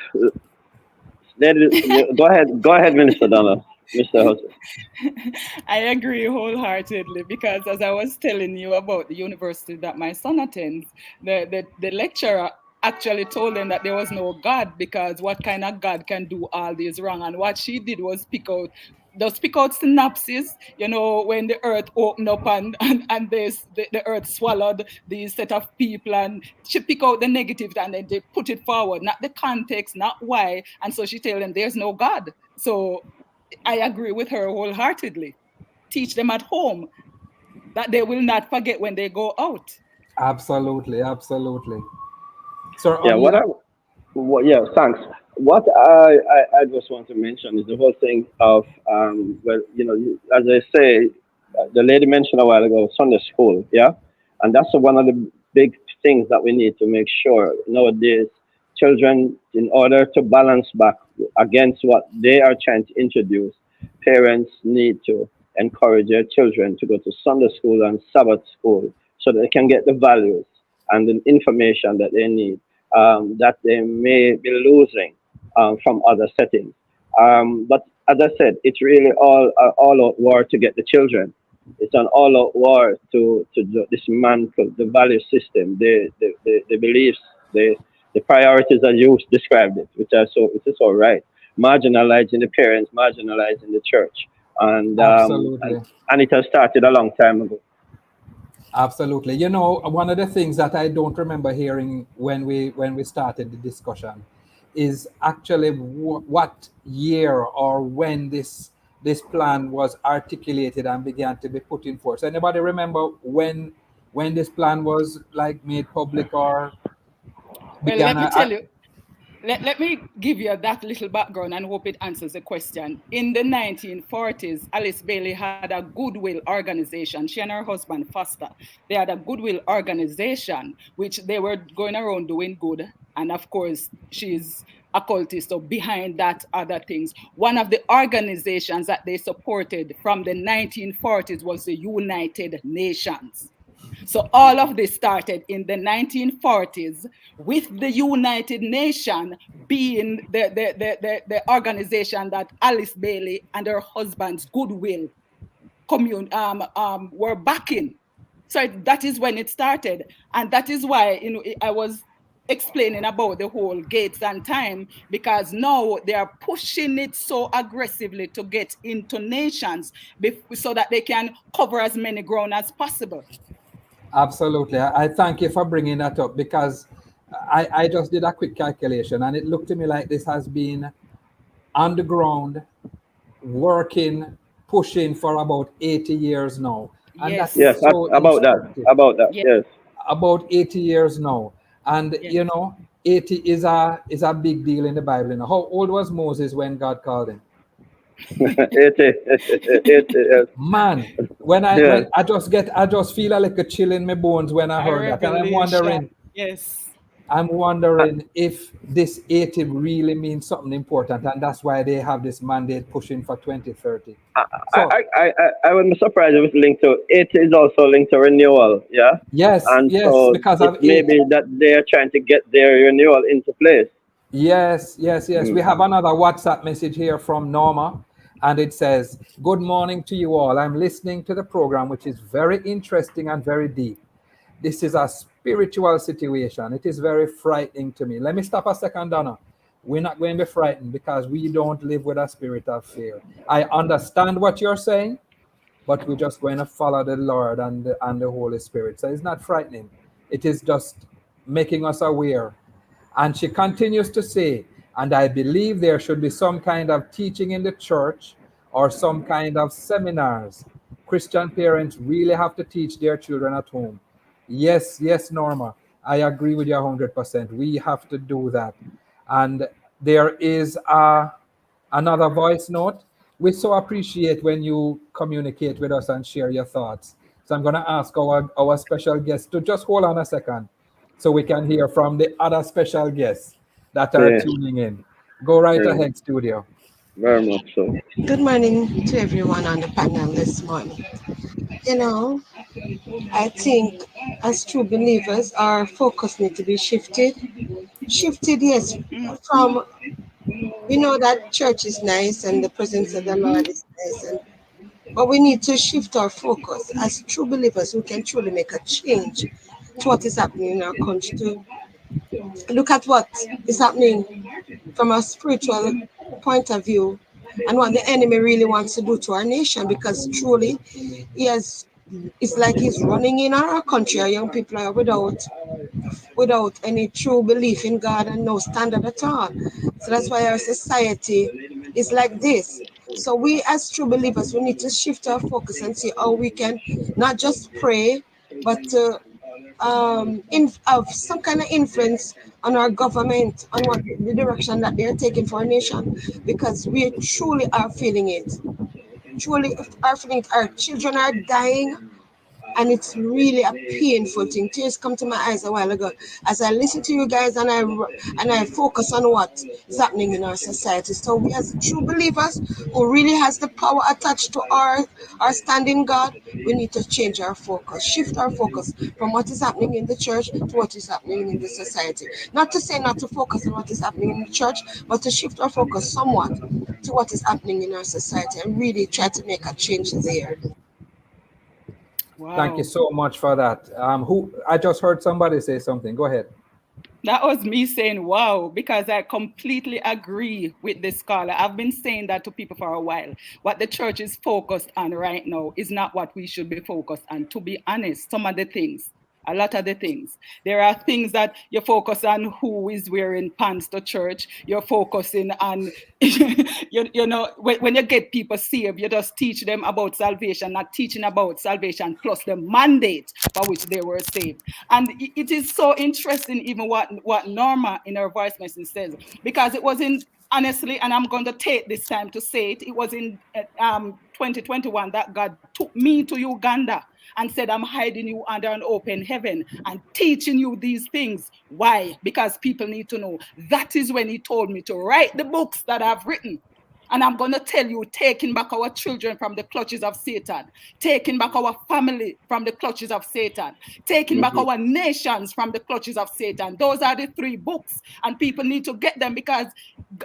go ahead, Minister Donna, Mr. Hudson. I agree wholeheartedly, because as I was telling you about the university that my son attends, the lecturer actually told them that there was no God, because what kind of God can do all this wrong? And what she did was pick out synopsis, when the earth opened up and the earth swallowed these set of people, and she pick out the negative and then they put it forward, not the context, not why. And so she tell them there's no God. So I agree with her wholeheartedly. Teach them at home that they will not forget when they go out. Absolutely. Sir, yeah, thanks. What I just want to mention is the whole thing of, as I say, the lady mentioned a while ago, Sunday school, yeah? And that's one of the big things that we need to make sure nowadays. Children, in order to balance back against what they are trying to introduce, parents need to encourage their children to go to Sunday school and Sabbath school so that they can get the values and the information that they need, that they may be losing from other settings. But as I said, it's really all-out war to get the children. It's an all-out war to dismantle the value system, the beliefs, the priorities as you described it, which is so right. Marginalizing the parents, marginalizing the church, and it has started a long time ago. Absolutely. One of the things that I don't remember hearing when we started the discussion is actually what year or when this plan was articulated and began to be put in force. Anybody remember when this plan was made public or began? Well, let me tell you. Let me give you that little background and hope it answers the question. In the 1940s, Alice Bailey had a goodwill organization. She and her husband, Foster, they had a goodwill organization, which they were going around doing good. And of course, she's a cultist, so behind that, other things. One of the organizations that they supported from the 1940s was the United Nations. So all of this started in the 1940s with the United Nations being the organization that Alice Bailey and her husband's goodwill were backing. So that is when it started. And that is why I was explaining about the whole Gates and Time, because now they are pushing it so aggressively to get into nations so that they can cover as many ground as possible. Absolutely. I thank you for bringing that up, because I just did a quick calculation and it looked to me like this has been on the ground, working, pushing for about 80 years now. And yes, about that. Yes. About 80 years now. And 80 is a big deal in the Bible. How old was Moses when God called him? 80. Man, when I just feel like a chill in my bones when I heard that, and I'm wondering, if this 80 really means something important, and that's why they have this mandate pushing for 2030. I wouldn't be surprised if it's linked to 80 is also linked to renewal, yeah. Yes, and so because it of may be that they are trying to get their renewal into place. Yes. We have another WhatsApp message here from Norma, and it says, "Good morning to you all. I'm listening to the program, which is very interesting and very deep. This is a spiritual situation. It is very frightening to me. Let me stop a second, Donna. We're not going to be frightened because we don't live with a spirit of fear. I understand what you're saying, but we're just going to follow the Lord and the Holy Spirit. So it's not frightening. It is just making us aware. And she continues to say, and I believe there should be some kind of teaching in the church or some kind of seminars. Christian parents really have to teach their children at home. Yes, Norma, I agree with you 100%. We have to do that. And there is another voice note. We so appreciate when you communicate with us and share your thoughts. So I'm going to ask our special guest to just hold on a second so we can hear from the other special guests that are tuning in. Go right ahead, studio. Very much so. Good morning to everyone on the panel this morning. You know, I think as true believers, our focus needs to be shifted. Shifted, yes, from, we know that church is nice and the presence of the Lord is nice, but we need to shift our focus as true believers who can truly make a change to what is happening in our country, to look at what is happening from a spiritual point of view and what the enemy really wants to do to our nation, because truly it's like he's running in our country. Our young people are without any true belief in God and no standard at all. So that's why our society is like this. So we as true believers, we need to shift our focus and see how we can not just pray, but have some kind of influence on our government, on what the direction that they're taking for our nation, because we truly are feeling it. Truly are feeling it. Our children are dying, and it's really a painful thing. Tears come to my eyes a while ago as I listen to you guys and I focus on what is happening in our society. So we as true believers who really has the power attached to our standing God, we need to change our focus, shift our focus from what is happening in the church to what is happening in the society. Not to say not to focus on what is happening in the church, but to shift our focus somewhat to what is happening in our society and really try to make a change there. Wow. Thank you so much for that. I just heard somebody say something. Go ahead. That was me saying wow, because I completely agree with this scholar. I've been saying that to people for a while. What the church is focused on right now is not what we should be focused on. To be honest, some of the things, a lot of the things. There are things that you focus on who is wearing pants to church. You're focusing on, you know, when you get people saved, you just teach them about salvation, not teaching about salvation plus the mandate by which they were saved. And it is so interesting even what Norma in her voice message says, because it was in, honestly, and I'm going to take this time to say it, it was in 2021 that God took me to Uganda and said, I'm hiding you under an open heaven and teaching you these things. Why? Because people need to know. That is when he told me to write the books that I've written. And I'm going to tell you, taking back our children from the clutches of Satan, taking back our family from the clutches of Satan, taking back our nations from the clutches of Satan. Those are the 3 books, and people need to get them, because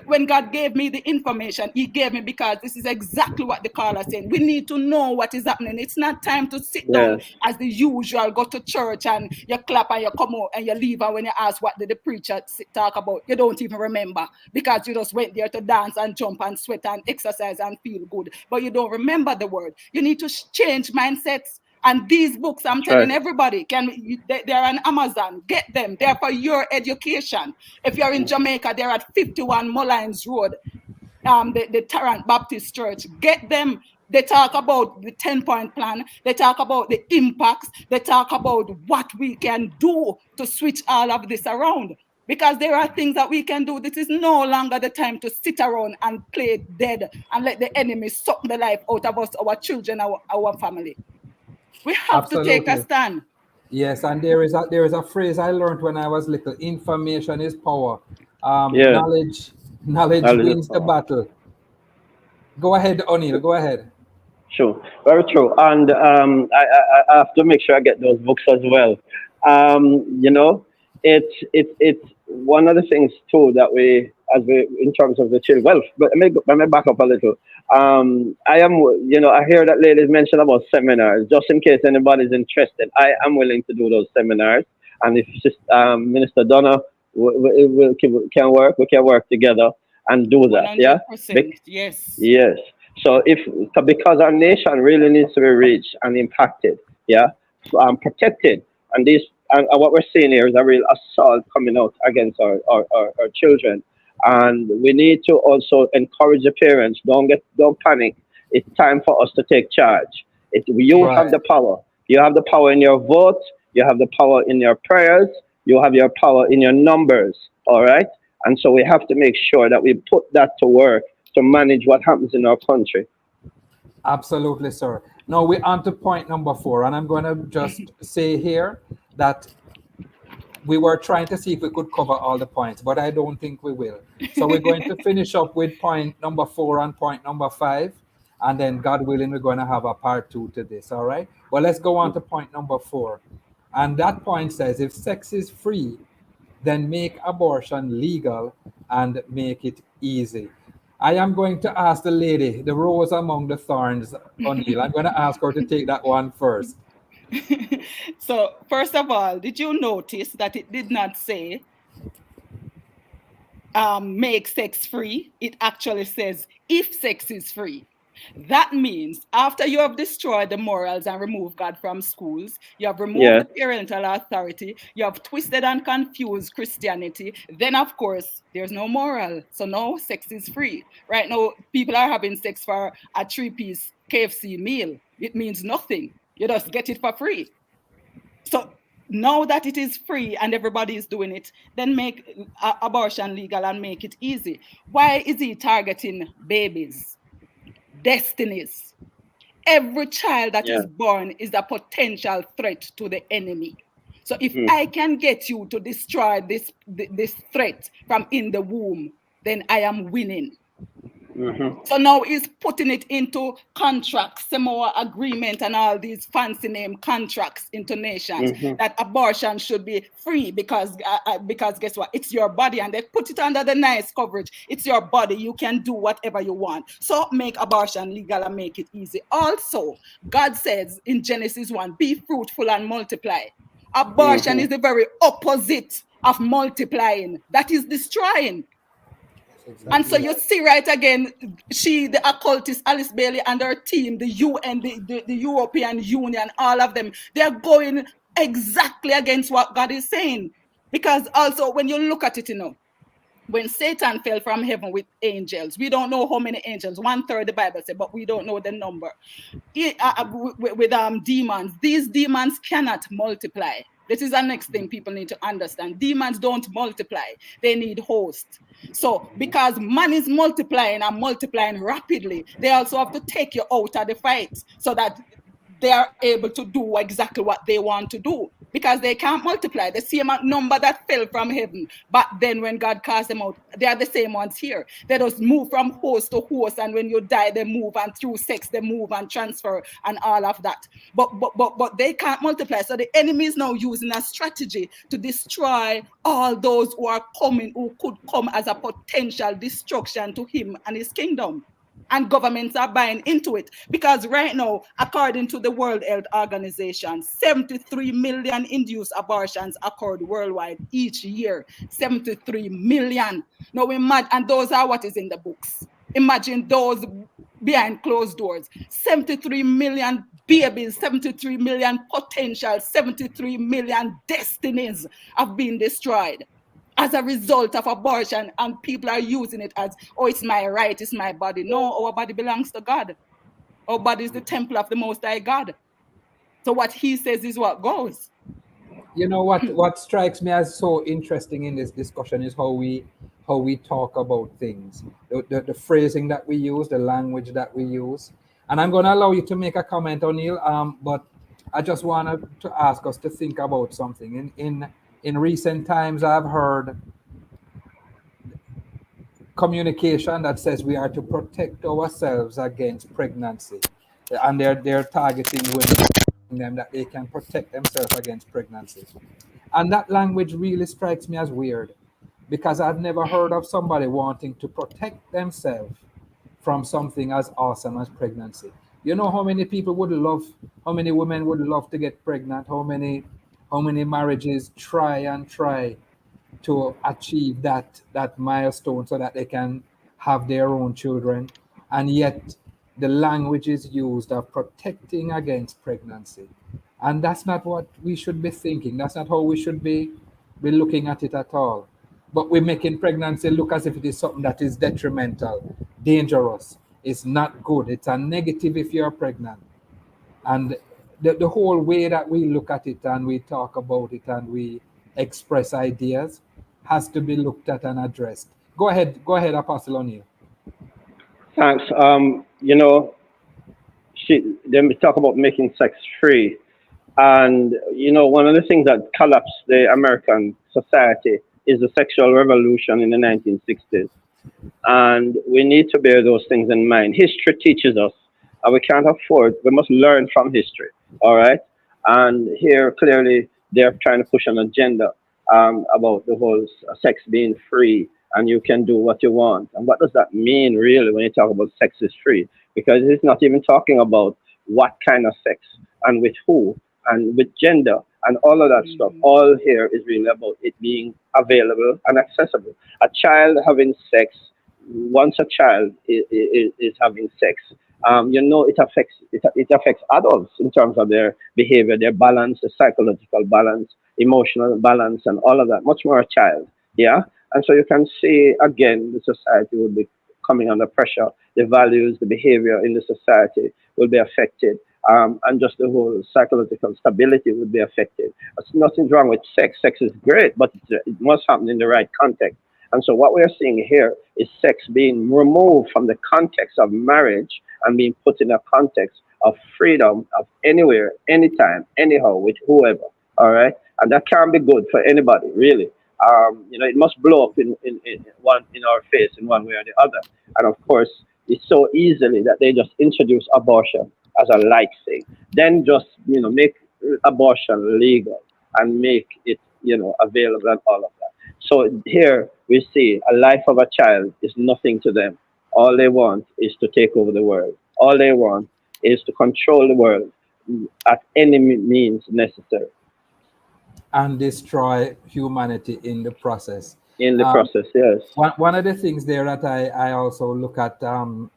when God gave me the information, he gave me because this is exactly what the caller said. We need to know what is happening. It's not time to sit down as the usual, go to church and you clap and you come out and you leave, and when you ask what did the preacher talk about, you don't even remember, because you just went there to dance and jump and sweat and exercise and feel good, but you don't remember the word. You need to change mindsets. And these books, I'm telling everybody, they're on Amazon. Get them. They're for your education. If you're in Jamaica, they're at 51 Mullines Road, the Tarrant Baptist Church. Get them. They talk about the 10-point plan. They talk about the impacts. They talk about what we can do to switch all of this around. Because there are things that we can do. This is no longer the time to sit around and play dead and let the enemy suck the life out of us, our children, our family. We have to take a stand. Yes, and there is a phrase I learned when I was little. Information is power. Knowledge wins the battle. Go ahead, O'Neill. Go ahead. Sure, very true. And I have to make sure I get those books as well. You know, it's one of the things too that we as we in terms of the children. Well, but let me back up a little. I am, I hear that ladies mention about seminars. Just in case anybody's interested, I am willing to do those seminars. And if Minister Donna can work, we can work together and do that. Yeah. 100%, yes. Yes. So because our nation really needs to be reached and impacted, yeah, protected, and what we're seeing here is a real assault coming out against our children, and we need to also encourage the parents. Don't panic. It's time for us to take charge. You have the power. You have the power in your vote. You have the power in your prayers. You have your power in your numbers. All right, and so we have to make sure that we put that to work to manage what happens in our country. Absolutely, sir. Now we're on to point number 4, and I'm going to just say here that we were trying to see if we could cover all the points, but I don't think we will. So we're going to finish up with point number 4 and point number 5, and then God willing, we're going to have a part 2 to this, all right? Well, let's go on to point number 4. And that point says, if sex is free, then make abortion legal and make it easy. I am going to ask the lady, the rose among the thorns, O'Neill. I'm going to ask her to take that one first. So, first of all, did you notice that it did not say make sex free? It actually says if sex is free. That means after you have destroyed the morals and removed God from schools, you have removed the parental authority, you have twisted and confused Christianity, then of course there's no moral. So now sex is free. Right now people are having sex for a 3-piece KFC meal. It means nothing. You just get it for free. So now that it is free and everybody is doing it, then make abortion legal and make it easy. Why is he targeting babies? Destinies. Every child that is born is a potential threat to the enemy. So if I can get you to destroy this threat from in the womb, then I am winning. So now he's putting it into contracts, Samoa agreement, and all these fancy name contracts into nations that abortion should be free because guess what? It's your body, and they put it under the nice coverage. It's your body. You can do whatever you want. So make abortion legal and make it easy. Also, God says in Genesis 1, be fruitful and multiply. Abortion is the very opposite of multiplying. That is destroying. Exactly. And so you see right again, the occultist Alice Bailey and her team, the UN, the European Union, all of them, they're going exactly against what God is saying. Because also when you look at it, when Satan fell from heaven with angels, we don't know how many angels, 1/3 the Bible says, but we don't know the number. With demons, these demons cannot multiply. This is the next thing people need to understand. Demons don't multiply. They need hosts. So because man is multiplying and multiplying rapidly, they also have to take you out of the fight so that they are able to do exactly what they want to do, because they can't multiply. The same number that fell from heaven, but then when God cast them out, they are the same ones here. They just move from host to host, and when you die, they move, and through sex, they move and transfer and all of that. But they can't multiply. So the enemy is now using a strategy to destroy all those who are coming, who could come as a potential destruction to him and his kingdom. And governments are buying into it, because right now, according to the World Health Organization, 73 million induced abortions occurred worldwide each year. 73 million. Now imagine, and those are what is in the books. Imagine those behind closed doors. 73 million babies, 73 million potential, 73 million destinies have been destroyed as a result of abortion, and people are using it as, oh, it's my right, it's my body. No, our body belongs to God. Our body is the temple of the Most High God. So what he says is what goes. You know what strikes me as so interesting in this discussion is how we talk about things, the phrasing that we use, the language that we use. And I'm going to allow you to make a comment, O'Neill, but I just wanted to ask us to think about something. In recent times, I've heard communication that says we are to protect ourselves against pregnancy, and they're targeting women that they can protect themselves against pregnancy. And that language really strikes me as weird, because I've never heard of somebody wanting to protect themselves from something as awesome as pregnancy. You know how many people would love, how many women would love to get pregnant, how many marriages try and try to achieve that milestone so that they can have their own children, and yet the language is used of protecting against pregnancy, and that's not what we should be thinking. That's not how we should be looking at it at all. But we're making pregnancy look as if it is something that is detrimental, dangerous. It's not good. It's a negative if you're pregnant. And the whole way that we look at it and we talk about it and we express ideas has to be looked at and addressed. Go ahead, Apostle O'Neill. Thanks. Then we talk about making sex free. And, one of the things that collapsed the American society is the sexual revolution in the 1960s. And we need to bear those things in mind. History teaches us, and we can't afford, we must learn from history, all right? And here, clearly, they're trying to push an agenda about the whole sex being free, and you can do what you want. And what does that mean, really, when you talk about sex is free? Because it's not even talking about what kind of sex, and with who, and with gender, and all of that stuff. All here is really about it being available and accessible. A child having sex, once a child is having sex, it affects adults in terms of their behavior, their balance, the psychological balance, emotional balance, and all of that, much more a child. Yeah. And so you can see, again, the society will be coming under pressure. The values, the behavior in the society will be affected. And just the whole psychological stability would be affected. There's nothing wrong with sex. Sex is great, but it must happen in the right context. And so what we're seeing here is sex being removed from the context of marriage and being put in a context of freedom of anywhere, anytime, anyhow, with whoever. All right? And that can't be good for anybody, really. It must blow up in our face in one way or the other. And of course, it's so easily that they just introduce abortion as a light thing. Then just, make abortion legal and make it, available and all of that. So here we see a life of a child is nothing to them. All they want is to take over the world. All they want is to control the world at any means necessary. And destroy humanity in the process. In the process, yes. One of the things there that I also look at, Donna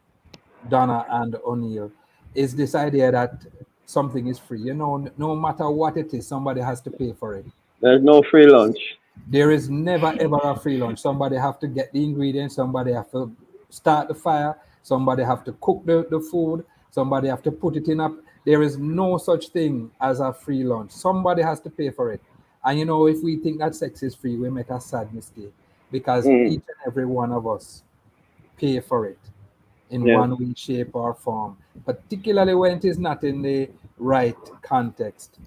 and O'Neill, is this idea that something is free. No matter what it is, somebody has to pay for it. There's no free lunch. There is never ever a free lunch. Somebody have to get the ingredients, somebody have to start the fire, somebody have to cook the food, somebody have to put it in up. There is no such thing as a free lunch. Somebody has to pay for it. And if we think that sex is free, we make a sad mistake, because each and every one of us pay for it in one way, shape, or form, particularly when it is not in the right context.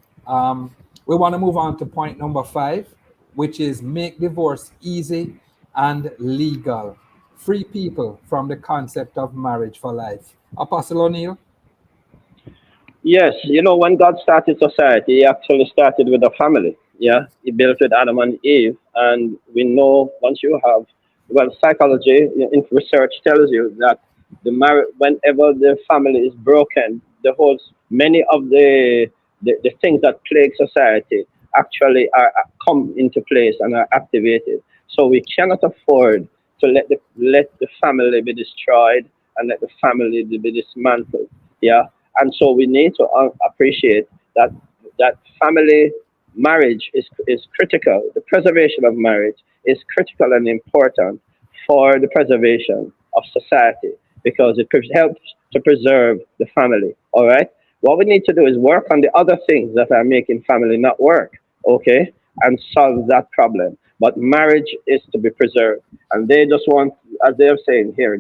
We want to move on to point number 5, which is make divorce easy and legal. Free people from the concept of marriage for life. Apostle O'Neill? Yes, when God started society, he actually started with a family. Yeah, he built with Adam and Eve. And we know once you have, psychology in research tells you that whenever the family is broken, many of the things that plague society actually come into place and are activated. So we cannot afford to let the family be destroyed and let the family be dismantled. Yeah, and so we need to appreciate that family marriage is critical. The preservation of marriage is critical and important for the preservation of society, because it helps to preserve the family. All right. What we need to do is work on the other things that are making family not work, okay, and solve that problem. But marriage is to be preserved. And they just want, as they're saying here,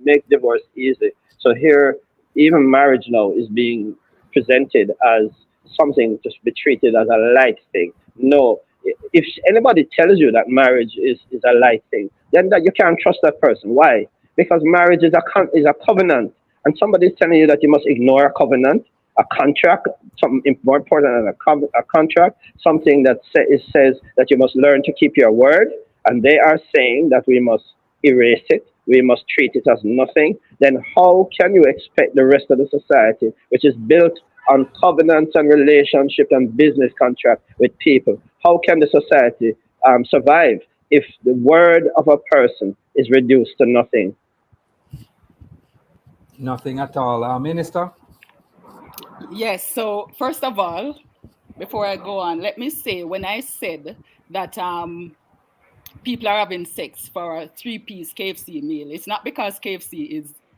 make divorce easy. So here, even marriage now is being presented as something to be treated as a light thing. No, if anybody tells you that marriage is a light thing, then that you can't trust that person. Why? Because marriage is a covenant. And somebody is telling you that you must ignore a covenant, a contract, something more important than a contract, something that says that you must learn to keep your word and they are saying that we must erase it, we must treat it as nothing, then how can you expect the rest of the society, which is built on covenants and relationship and business contract with people, how can the society survive if the word of a person is reduced to nothing? Nothing at all. Minister? Yes, so first of all, before I go on, let me say when I said that people are having sex for a 3-piece KFC meal, it's not because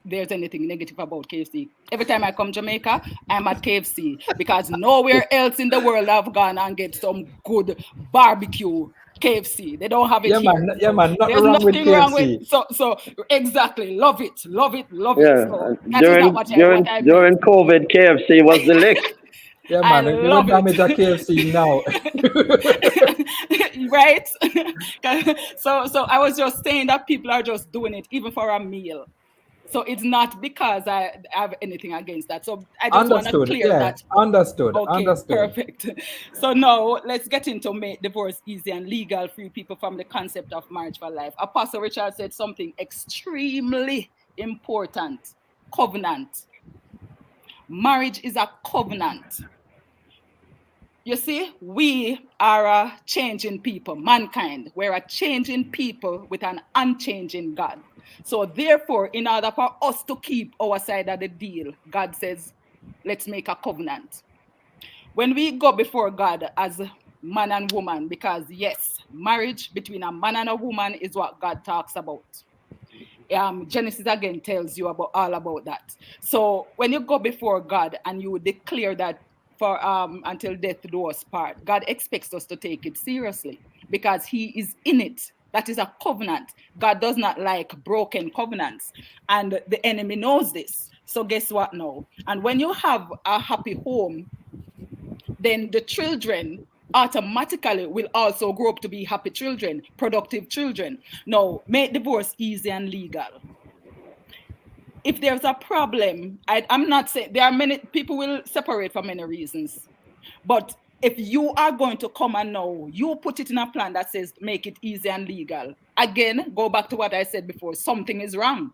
there's anything negative about KFC. Every time I come to Jamaica, I'm at KFC because nowhere else in the world I've gone and get some good barbecue KFC. They don't have it here. Yeah, man, nothing There's wrong with nothing wrong with KFC. so exactly. Love it. Yeah, So that is not what I meant. during COVID, KFC was the lick. Yeah, I man, you love wouldn't damage a it. KFC now. Right? So I was just saying that people are just doing it even for a meal. So it's not because I have anything against that. So I just want to Understood. clear Yeah, that. understood. Okay, Understood. perfect. So now let's get into make divorce easy and legal, free people from the concept of marriage for life. Apostle Richard said something extremely important. Covenant. Marriage is a covenant. You see, we are a changing people, mankind. We're a changing people with an unchanging God. So therefore, in order for us to keep our side of the deal, God says, let's make a covenant. When we go before God as man and woman, because yes, marriage between a man and a woman is what God talks about. Genesis again tells you all about that. So when you go before God and you declare that for until death do us part, God expects us to take it seriously because He is in it. That is a covenant. God does not like broken covenants, and the enemy knows this. So guess what now? And when you have a happy home, then the children automatically will also grow up to be happy children, productive children. Now, make divorce easy and legal. If there's a problem, I'm not saying there are many people will separate for many reasons, but if you are going to come and now you put it in a plan that says make it easy and legal, again, go back to what I said before, something is wrong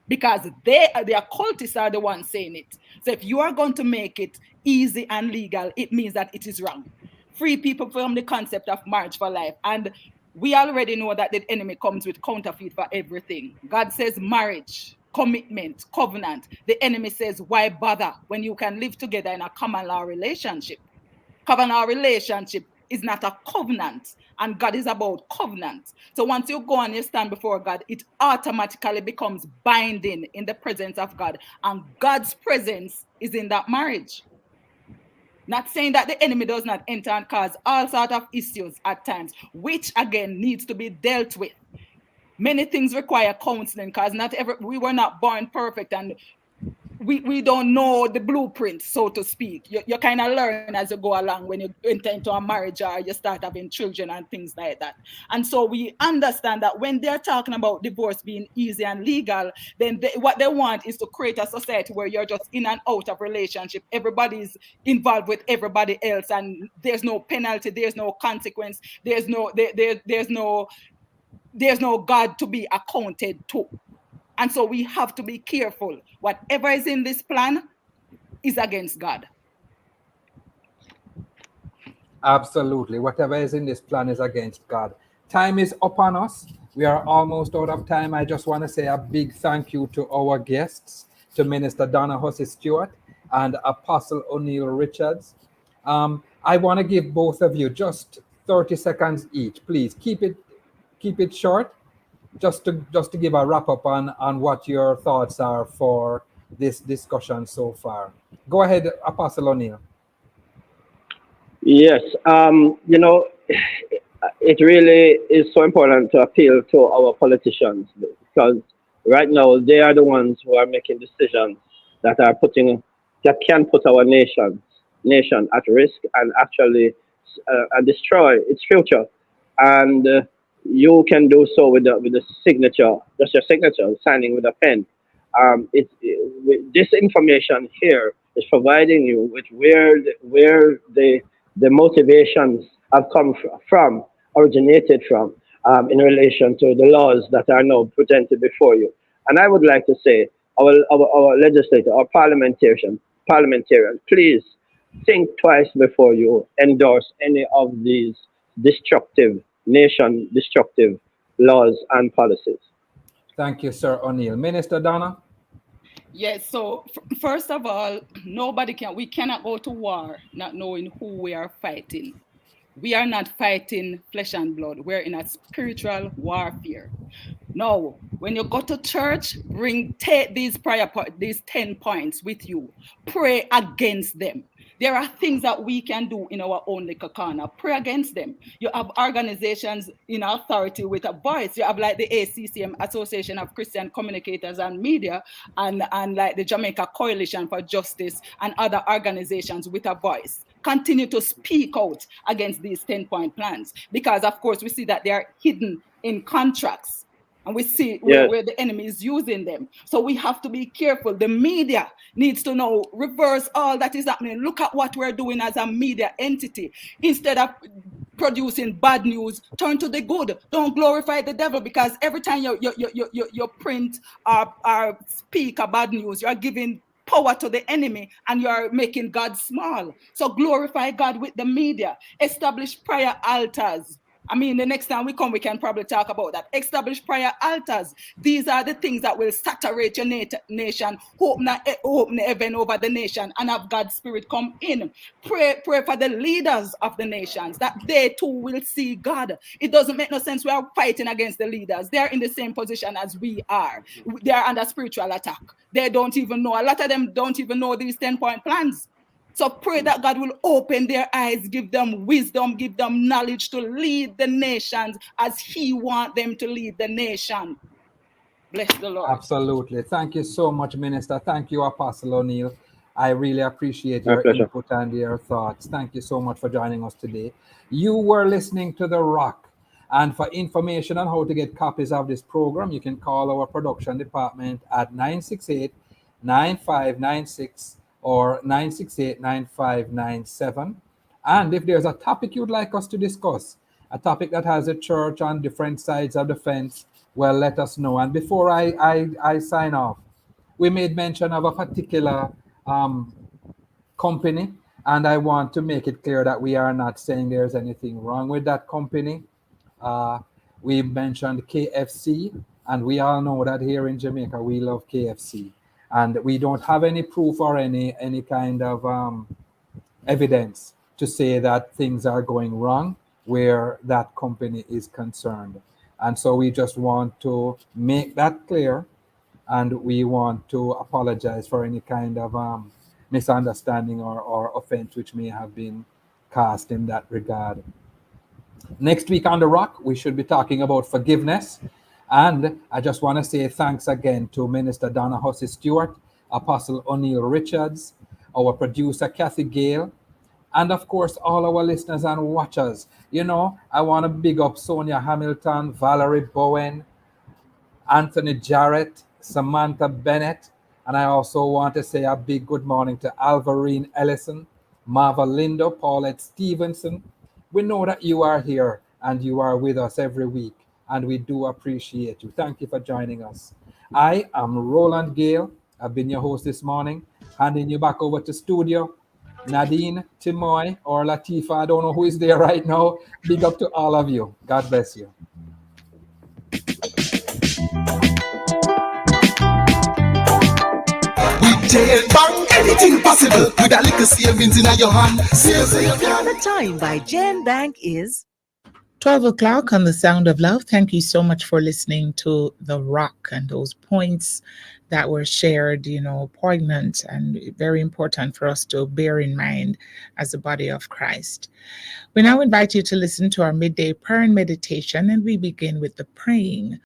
because the occultists are the ones saying it. So if you are going to make it easy and legal, it means that it is wrong. Free people from the concept of marriage for life. And we already know that the enemy comes with counterfeit for everything. God says marriage, commitment, covenant. The enemy says, why bother when you can live together in a common law relationship? Covenant law relationship is not a covenant, and God is about covenant. So once you go and you stand before God, it automatically becomes binding in the presence of God, and God's presence is in that marriage. Not saying that the enemy does not enter and cause all sorts of issues at times, which again needs to be dealt with. Many things require counseling because we were not born perfect, and we don't know the blueprint, so to speak. You kind of learn as you go along when you enter into a marriage or you start having children and things like that. And so we understand that when they're talking about divorce being easy and legal, then what they want is to create a society where you're just in and out of relationship. Everybody's involved with everybody else, and there's no penalty, there's no consequence, there's no God to be accounted to. And so we have to be careful. Whatever is in this plan is against God. Absolutely. Whatever is in this plan is against God. Time is upon us. We are almost out of time. I just want to say a big thank you to our guests, to Minister Donna Hussey Stewart and Apostle O'Neill Richards. I want to give both of you just 30 seconds each. Please keep it short. Just to give a wrap up on what your thoughts are for this discussion so far. Go ahead, Apostle O'Neill. Yes, it really is so important to appeal to our politicians because right now they are the ones who are making decisions that can put our nation at risk and actually destroy its future. And you can do so with the signature, just your signature, signing with a pen. This information here is providing you with where the motivations have come from, originated from, in relation to the laws that are now presented before you. And I would like to say, our legislator, our parliamentarian, please think twice before you endorse any of these nation destructive laws and policies. Thank you, Sir O'Neill. Minister Donna? Yes, so first of all, we cannot go to war not knowing who we are fighting. We are not fighting flesh and blood. We're in a spiritual warfare. Now, when you go to church, take these 10 points with you. Pray against them. There are things that we can do in our own little corner. Pray against them. You have organizations in authority with a voice. You have like the ACCM, Association of Christian Communicators and Media, and like the Jamaica Coalition for Justice and other organizations with a voice. Continue to speak out against these 10-point plans because, of course, we see that they are hidden in contracts. And we see where the enemy is using them. So we have to be careful. The media needs to know, reverse all that is happening. Look at what we're doing as a media entity. Instead of producing bad news, turn to the good. Don't glorify the devil, because every time you print or speak a bad news, you're giving power to the enemy and you're making God small. So glorify God with the media. Establish prayer altars. I mean, the next time we come, we can probably talk about that. Establish prayer altars. These are the things that will saturate your nation, open heaven over the nation, and have God's Spirit come in. Pray for the leaders of the nations, that they too will see God. It doesn't make no sense we are fighting against the leaders. They're in the same position as we are. They are under spiritual attack. They don't even know. A lot of them don't even know these 10-point plans. So pray that God will open their eyes, give them wisdom, give them knowledge to lead the nations as He wants them to lead the nation. Bless the Lord. Absolutely. Thank you so much, Minister. Thank you, Apostle O'Neill. I really appreciate your input and your thoughts. Thank you so much for joining us today. You were listening to The Rock. And for information on how to get copies of this program, you can call our production department at 968-9596 or 968-9597. And if there's a topic you'd like us to discuss, a topic that has a church on different sides of the fence, well, let us know. And before I sign off, we made mention of a particular company, and I want to make it clear that we are not saying there's anything wrong with that company. We mentioned KFC, and we all know that here in Jamaica, we love KFC. And we don't have any proof or any kind of evidence to say that things are going wrong where that company is concerned. And so we just want to make that clear, and we want to apologize for any kind of misunderstanding or offense which may have been cast in that regard. Next week on The Rock, we should be talking about forgiveness. And I just want to say thanks again to Minister Donna Hussey Stewart, Apostle O'Neill Richards, our producer Kathy Gale, and of course all our listeners and watchers. You know, I want to big up Sonia Hamilton, Valerie Bowen, Anthony Jarrett, Samantha Bennett, and I also want to say a big good morning to Alvarine Ellison, Marva Lindo, Paulette Stevenson. We know that you are here and you are with us every week, and we do appreciate you. Thank you for joining us. I am Roland Gale. I've been your host this morning. Handing you back over to studio. Nadine, Timoy, or Latifa, I don't know who is there right now. Big up to all of you. God bless you. Bang, anything possible with a little savings in your hand. The time by Jen Bank is 12 o'clock on The Sound of Love. Thank you so much for listening to The Rock and those points that were shared, you know, poignant and very important for us to bear in mind as a body of Christ. We now invite you to listen to our midday prayer and meditation, and we begin with the praying